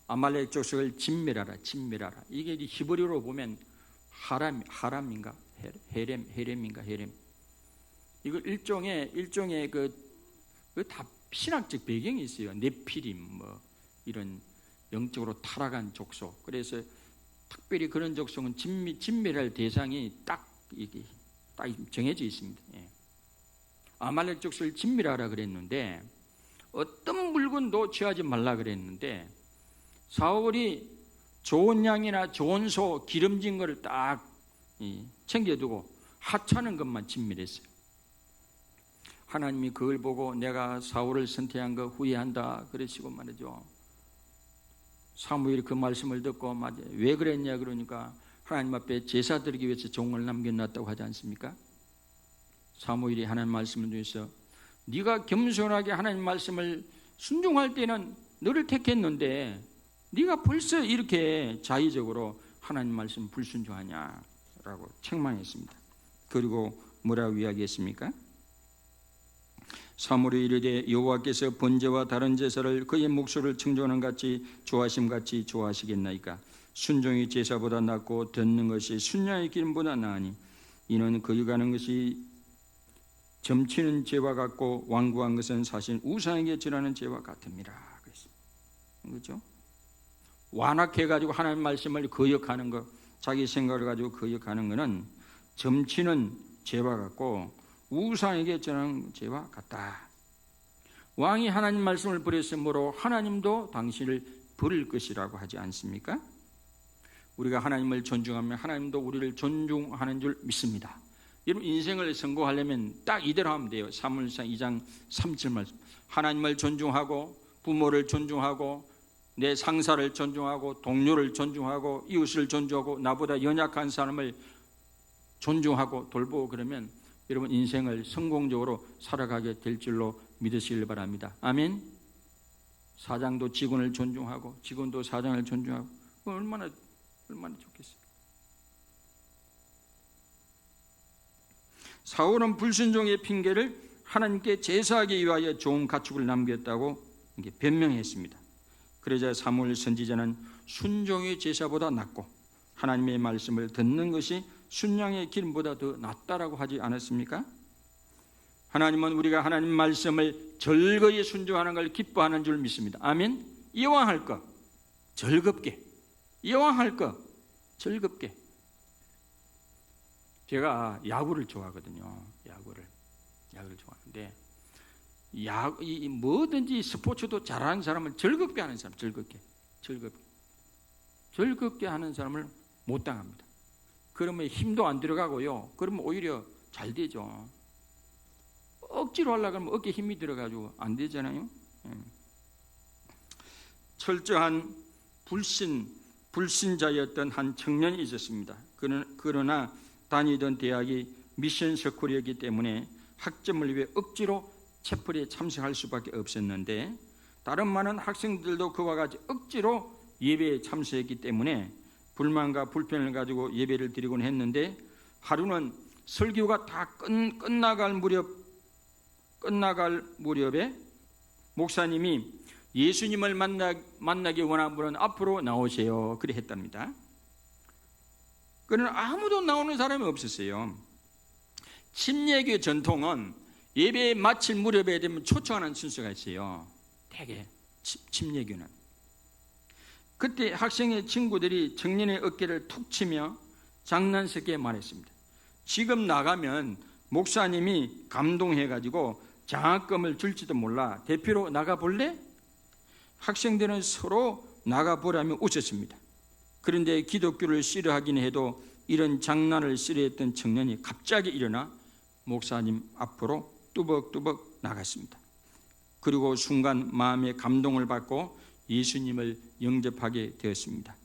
아말렉 족속을 진멸하라. 이게 히브리어로 보면 하람인가 헤렘인가. 이걸 일종의 다 신학적 배경이 있어요. 네피림 이런 영적으로 타락한 족속. 그래서 특별히 그런 족속은 진멸할 대상이 딱 정해져 있습니다. 아말렉 족속을 진멸하라 그랬는데 어떤 물건도 취하지 말라 그랬는데 사울이 좋은 양이나 좋은 소 기름진 거를 딱 챙겨두고 하찮은 것만 진멸했어요. 하나님이 그걸 보고 내가 사울을 선택한 거 후회한다 그러시고 말이죠. 사무엘이 그 말씀을 듣고 왜 그랬냐 그러니까 하나님 앞에 제사 드리기 위해서 종을 남겨놨다고 하지 않습니까? 사무엘이 하나님 말씀을 통해서 네가 겸손하게 하나님 말씀을 순종할 때는 너를 택했는데 네가 벌써 이렇게 자의적으로 하나님 말씀 불순종하냐라고 책망했습니다. 그리고 뭐라고 이야기했습니까? 사무엘이 이르되 여호와께서 번제와 다른 제사를 그의 목소리를 청종하는 같이 좋아하심같이 좋아하시겠나이까? 순종이 제사보다 낫고 듣는 것이 순양의 기름보다 나으니 이는 그의 가는 것이 점치는 죄와 같고 완고한 것은 사실 우상에게 절하는 죄와 같음이라 그랬습니다. 그렇죠? 완악해가지고 하나님 말씀을 거역하는 것, 자기 생각을 가지고 거역하는 것은 점치는 죄와 같고 우상에게 절하는 죄와 같다. 왕이 하나님 말씀을 버렸으므로 하나님도 당신을 버릴 것이라고 하지 않습니까? 우리가 하나님을 존중하면 하나님도 우리를 존중하는 줄 믿습니다. 여러분 인생을 성공하려면 딱 이대로 하면 돼요. 사무엘상 2장 3절 말씀. 하나님을 존중하고 부모를 존중하고 내 상사를 존중하고 동료를 존중하고 이웃을 존중하고 나보다 연약한 사람을 존중하고 돌보고 그러면 여러분 인생을 성공적으로 살아가게 될 줄로 믿으시길 바랍니다. 아멘. 사장도 직원을 존중하고 직원도 사장을 존중하고 얼마나 좋겠어요. 사울은 불순종의 핑계를 하나님께 제사하기 위하여 좋은 가축을 남겼다고 변명했습니다. 그러자 사무엘 선지자는 순종의 제사보다 낫고 하나님의 말씀을 듣는 것이 순양의 기름보다 더 낫다라고 하지 않았습니까? 하나님은 우리가 하나님 말씀을 즐거이 순종하는 걸 기뻐하는 줄 믿습니다. 아멘. 이왕 할 것 즐겁게, 이왕 할 것 즐겁게. 제가 야구를 좋아하거든요. 야구를 좋아하는데 뭐든지 스포츠도 잘하는 사람을 즐겁게 하는 사람, 즐겁게 하는 사람을 못 당합니다. 그러면 힘도 안 들어가고요. 그러면 오히려 잘 되죠. 억지로 하려고 하면 어깨에 힘이 들어가지고 안 되잖아요. 철저한 불신자였던 한 청년이 있었습니다. 그러나 다니던 대학이 미션 스쿨이었기 때문에 학점을 위해 억지로 채플에 참석할 수밖에 없었는데 다른 많은 학생들도 그와 같이 억지로 예배에 참석했기 때문에 불만과 불편을 가지고 예배를 드리곤 했는데 하루는 설교가 다 끝나갈 무렵에 목사님이 예수님을 만나기 원하는 분은 앞으로 나오세요. 그래 했답니다. 그러나 아무도 나오는 사람이 없었어요. 침례교 전통은 예배 마칠 무렵에 되면 초청하는 순서가 있어요. 대개 침례교는 그때 학생의 친구들이 청년의 어깨를 툭 치며 장난스럽게 말했습니다. 지금 나가면 목사님이 감동해가지고 장학금을 줄지도 몰라. 대표로 나가볼래? 학생들은 서로 나가보라며 웃었습니다. 그런데 기독교를 싫어하긴 해도 이런 장난을 싫어했던 청년이 갑자기 일어나 목사님 앞으로 뚜벅뚜벅 나갔습니다. 그리고 순간 마음의 감동을 받고 예수님을 영접하게 되었습니다.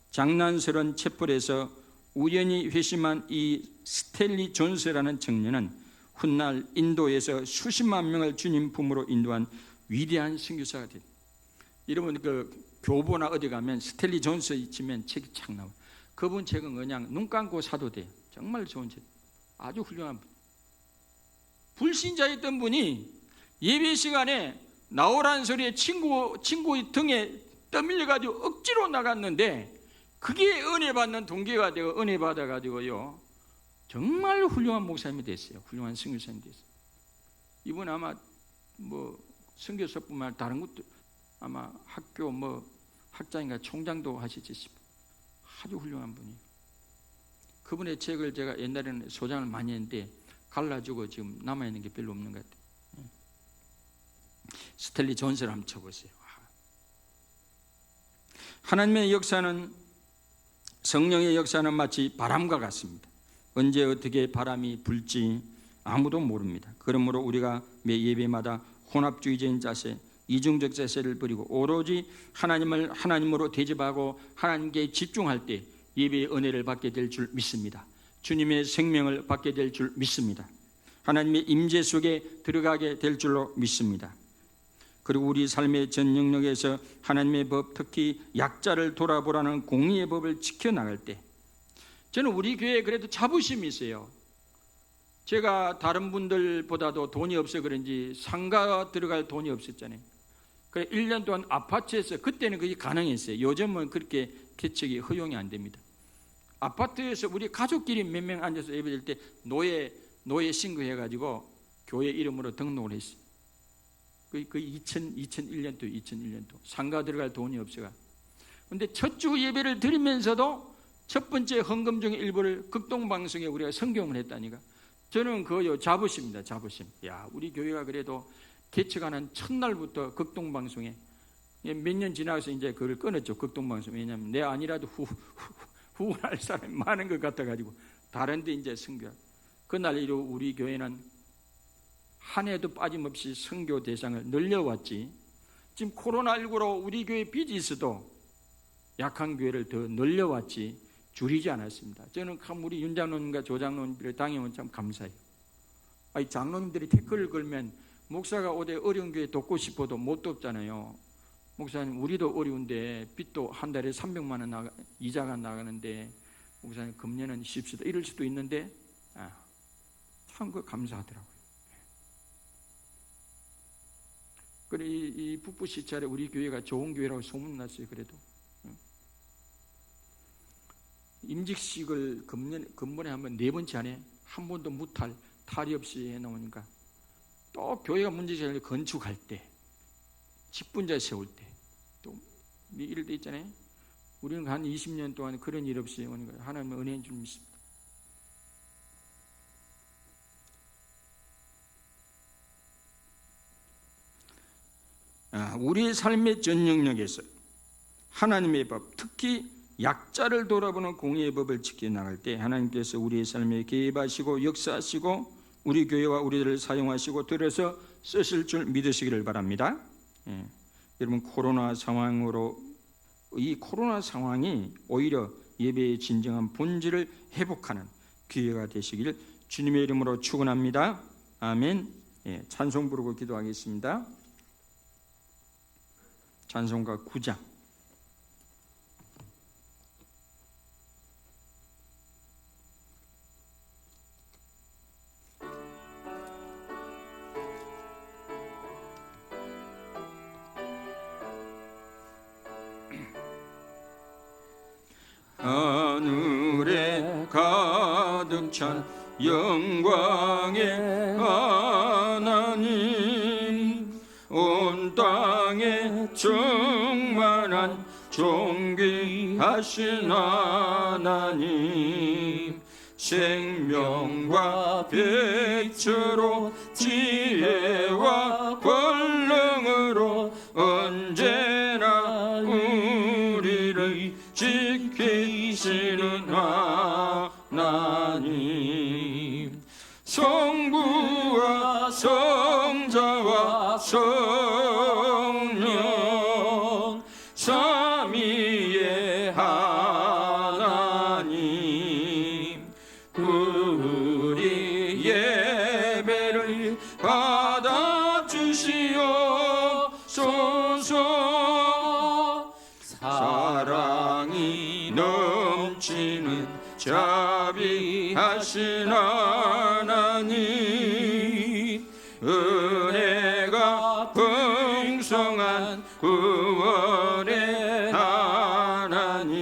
장난스러운 채플에서 우연히 회심한 이 스탠리 존스라는 청년은 훗날 인도에서 수십만 명을 주님 품으로 인도한 위대한 선교사가 됐습니다. 여러분 그 교보나 어디 가면 스탠리 존스 치면 책이 착 나와요. 그분 책은 그냥 눈 감고 사도 돼요. 정말 좋은 책, 아주 훌륭한 분. 불신자였던 분이 예배 시간에 나오라는 소리에 친구의 등에 떠밀려가지고 억지로 나갔는데 그게 은혜 받는 동기가 되고 은혜 받아가지고요 정말 훌륭한 목사님이 됐어요. 훌륭한 선교사님이 됐어요. 이분 아마 뭐 선교사뿐만 아니라 다른 것도 아마 학교 뭐 학장인가 총장도 하시지 싶어요. 아주 훌륭한 분이에요. 그분의 책을 제가 옛날에는 소장을 많이 했는데 갈라지고 지금 남아있는 게 별로 없는 것 같아요. 스탠리 존스를 한번 쳐보세요. 하나님의 역사는, 성령의 역사는 마치 바람과 같습니다. 언제 어떻게 바람이 불지 아무도 모릅니다. 그러므로 우리가 매 예배마다 혼합주의적인 자세, 이중적 자세를 버리고 오로지 하나님을 하나님으로 대접하고 하나님께 집중할 때 예배의 은혜를 받게 될 줄 믿습니다. 주님의 생명을 받게 될 줄 믿습니다. 하나님의 임재 속에 들어가게 될 줄로 믿습니다. 그리고 우리 삶의 전 영역에서 하나님의 법, 특히 약자를 돌아보라는 공의의 법을 지켜나갈 때 저는 우리 교회에 그래도 자부심이 있어요. 제가 다른 분들보다도 돈이 없어 그런지 상가 들어갈 돈이 없었잖아요. 그래 1년 동안 아파트에서, 그때는 그게 가능했어요. 요즘은 그렇게 개척이 허용이 안 됩니다. 아파트에서 우리 가족끼리 몇 명 앉아서 예배드릴 때 노예 신고해가지고 교회 이름으로 등록을 했어요. 그 2001년도 상가 들어갈 돈이 없어가. 근데 첫 주 예배를 드리면서도 첫 번째 헌금 중의 일부를 극동방송에 우리가 성경을 했다니까. 저는 그거요 자부심입니다. 자부심. 야, 우리 교회가 그래도 개척하는 첫날부터 극동방송에 몇 년 지나서 이제 그걸 끊었죠. 극동방송. 왜냐하면 내 아니라도 후원할 사람이 많은 것 같아가지고 다른 데 이제 선교. 그날 이후 우리 교회는 한 해도 빠짐없이 선교 대상을 늘려왔지. 지금 코로나19로 우리 교회 빚이 있어도 약한 교회를 더 늘려왔지 줄이지 않았습니다. 저는 참 우리 윤 장로님과 조 장로님들의 당임은 참 감사해요. 아니, 장로님들이 태클을 걸면 목사가 어디 어려운 교회 돕고 싶어도 못 돕잖아요. 목사님 우리도 어려운데 빚도 한 달에 300만 원 이자가 나가는데 목사님 금년은 쉽시다 이럴 수도 있는데 참 그 감사하더라고요. 그래 이 북부 시찰에 우리 교회가 좋은 교회라고 소문났어요. 그래도 임직식을 금번에 하면 4번째 안에 한 번도 무탈 탈이 없이 해놓으니까 또 교회가 문제제를 건축할 때 직분자 세울 때 또 이럴 때 있잖아요. 우리는 한 20년 동안 그런 일 없이 오니까 하나님의 은혜인 줄 믿습니다. 우리의 삶의 전 영역에서 하나님의 법, 특히 약자를 돌아보는 공의의 법을 지켜나갈 때 하나님께서 우리의 삶에 개입하시고 역사하시고 우리 교회와 우리들을 사용하시고 들어서 쓰실 줄 믿으시기를 바랍니다. 여러분 코로나 상황으로 이 코로나 상황이 오히려 예배의 진정한 본질을 회복하는 기회가 되시기를 주님의 이름으로 축원합니다. 아멘. 찬송 부르고 기도하겠습니다. 찬송가 9장. 하늘에 가득 찬 영광의 하나님, 온 땅에 충만한 존귀하신 하나님, 생명과 빛으로 지혜와 권능으로 언제나 우리를 지키시는 하나님, 성부와 성자와 성령 삼위의 하나님, 우리 예배를 받아주시옵소서. 사랑이 넘치는 자비하신 하나님, 은혜가 풍성한 구원의 하나님,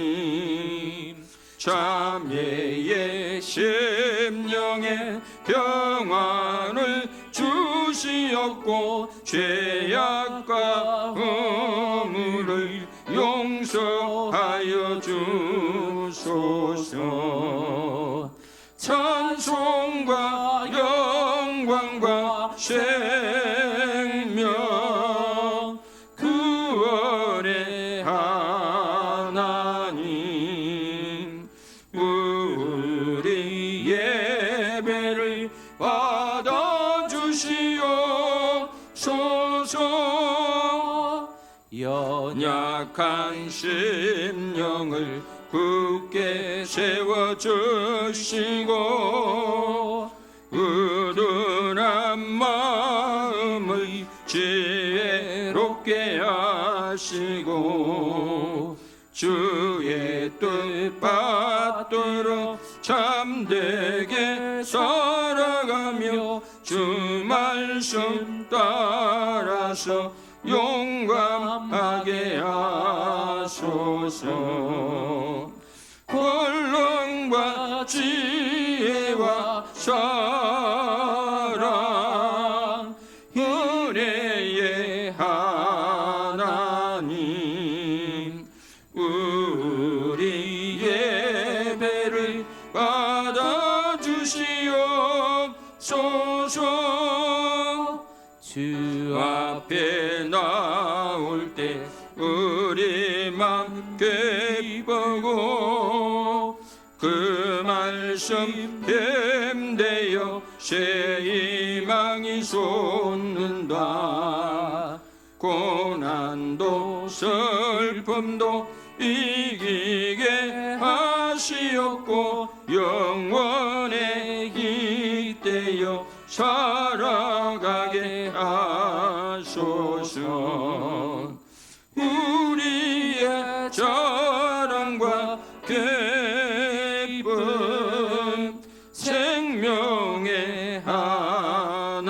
자매의 심령에 평안을 주시옵고 죄악과 허물을 용서하여 주소서. 찬송과 영광과 생명 구원의 하나님, 우리 예배를 받아주시옵소서. 연약한 심령을 굳게 세워주시고 의둔한 마음을 지혜롭게 하시고 주의 뜻 받들어 참되게 살아가며 주 말씀 따라서 용감하게 하소서. 권능과 지혜와 사랑 은혜의 하나님, 우리 예배를 받아주시옵소서. 주 앞에 나올 때 우리 맘 기쁘고 그 말씀 힘되어 새 희망이 솟는다. 고난도 슬픔도 이기게 하시옵고 영원에 깃대어 살아가게 하소서. 우리의 자랑과 기쁨 생명의 하나님,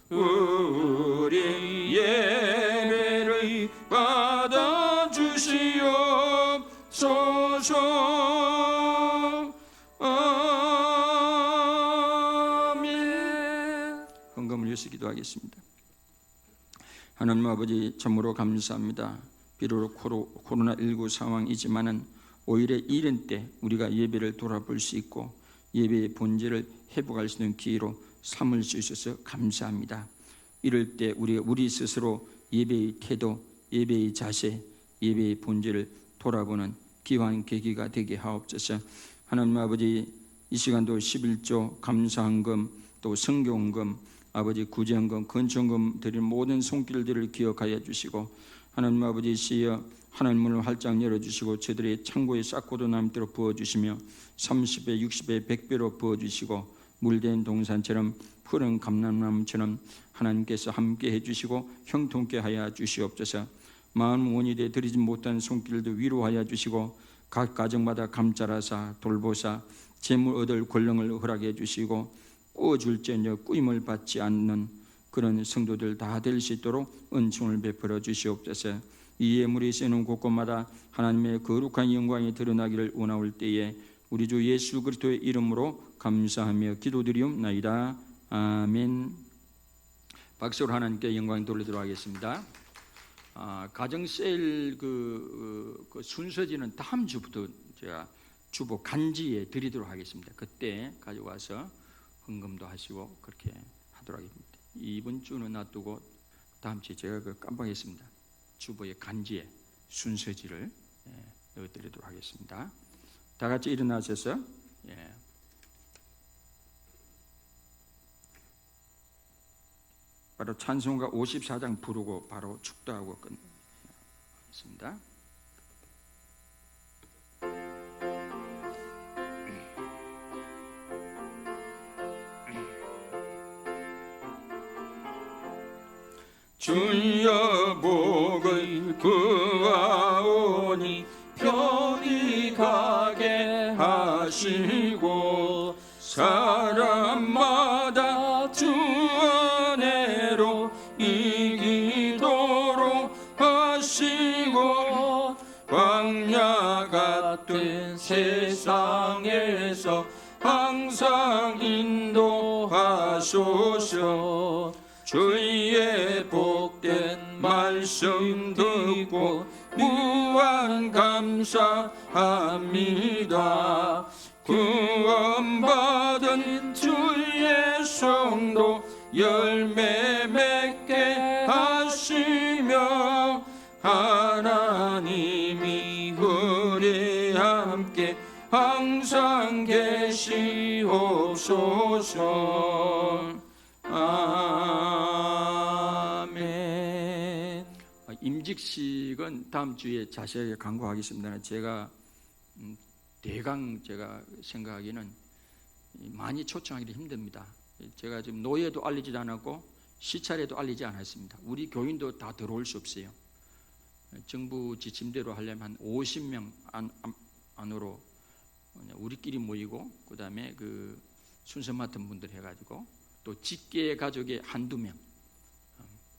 우리 예배를 받아주시옵소서. 아멘. 헌금을 위해서 기도하겠습니다. 하나님 아버지, 참으로 감사합니다. 비록 코로나19 상황이지만은 오히려 이런 때 우리가 예배를 돌아볼 수 있고 예배의 본질을 회복할 수 있는 기회로 삼을 수 있어서 감사합니다. 이럴 때 우리 스스로 예배의 태도, 예배의 자세, 예배의 본질을 돌아보는 귀한 계기가 되게 하옵소서. 하나님 아버지, 이 시간도 11조 감사헌금, 또 성교헌금, 아버지 구제헌금, 건축헌금 드릴 모든 손길들을 기억하여 주시고, 하나님 아버지 시여 하나님 문을 활짝 열어주시고 저들의 창고에 싹고도 남대로 부어주시며 30배, 60배, 100배로 부어주시고 물된 동산처럼 푸른 감람나무처럼 하나님께서 함께 해주시고 형통케 하여 주시옵소서. 마음 원이되 드리지 못한 손길도 위로하여 주시고 각 가정마다 감찰하사 돌보사 재물 얻을 권능을 허락해 주시고 꾸어줄지언정 꾸임을 받지 않는 그런 성도들 다 될 수 있도록 은총을 베풀어 주시옵소서. 이 예물이 쓰는 곳곳마다 하나님의 거룩한 영광이 드러나기를 원하올 때에 우리 주 예수 그리스도의 이름으로 감사하며 기도드리옵나이다. 아멘. 박수로 하나님께 영광 돌리도록 하겠습니다. 가정 세일 그 순서지는 다음 주부터 제가 주보 간지에 드리도록 하겠습니다. 그때 가져와서 헌금도 하시고 그렇게 하도록 하겠습니다. 이번 주는 놔두고 다음 주에 제가 깜빡했습니다. 주보의 간지에 순서지를 넣어드리도록 하겠습니다. 다 같이 일어나셔서 바로 찬송가 54장 부르고 바로 축도하고 끝내겠습니다. 주여 복을 구하오니 편히 가게 하시고 사람마다 주 은혜로 이기도록 하시고 광야 같은 세상에서 항상 인도하소서. 주의 복된 말씀 듣고 무한 감사합니다. 구원받은 주의 성도 열매 맺게 하시며 하나님이 우리 함께 항상 계시옵소서. 아멘. 임직식은 다음 주에 자세하게 강구하겠습니다. 제가 대강 제가 생각하기는 많이 초청하기 힘듭니다. 제가 지금 노예도 알리지 않았고 시찰에도 알리지 않았습니다. 우리 교인도 다 들어올 수 없어요. 정부 지침대로 하려면 한 50명 안으로 우리끼리 모이고 그 다음에 그 순서 맡은 분들 해가지고 또 직계 가족의 한두 명,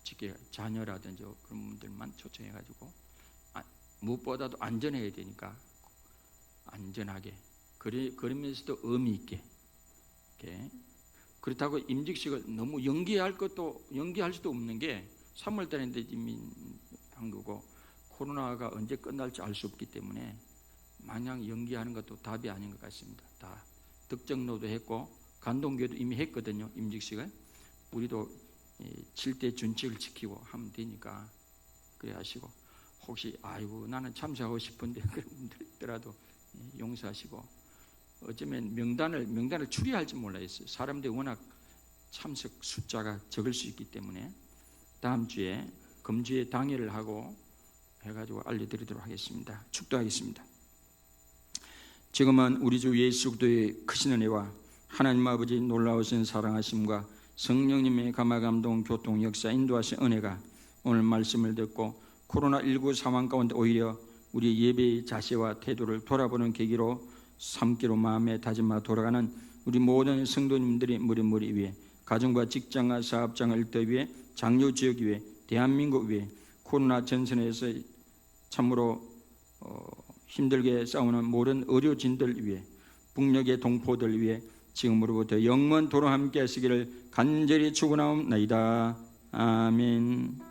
직계 자녀라든지 그런 분들만 초청해가지고 무엇보다도 안전해야 되니까 안전하게 그러면서도 의미 있게 이렇게. 그렇다고 임직식을 너무 연기할 수도 없는 게 3월달인데 이미 한 거고 코로나가 언제 끝날지 알 수 없기 때문에 마냥 연기하는 것도 답이 아닌 것 같습니다. 다 득정로도 했고 간동교도 이미 했거든요. 임직식을 우리도 7대 준칙을 지키고 하면 되니까 그래 하시고 혹시 아이고 나는 참석하고 싶은데 그런 분들 있더라도 용서하시고 어쩌면 명단을 추리할지 몰라했어요. 사람들이 워낙 참석 숫자가 적을 수 있기 때문에 다음 주에 금주에 당일을 하고 해가지고 알려드리도록 하겠습니다. 축도하겠습니다. 지금은 우리 주 예수 그리스도의 크신 은혜와 하나님 아버지 놀라우신 사랑하심과 성령님의 감화감동 교통 역사 인도하신 은혜가 오늘 말씀을 듣고 코로나19 상황 가운데 오히려 우리 예배의 자세와 태도를 돌아보는 계기로 삼기로 마음에 다짐하여 돌아가는 우리 모든 성도님들이 무리 위에 가정과 직장과 사업장을 일터 위에 장로 지역 위에 대한민국 위에 코로나 전선에서 참으로 힘들게 싸우는 모든 의료진들 위해 북녘의 동포들 위해 지금으로부터 영원토록 함께 하시기를 간절히 축원하옵나이다. 아멘.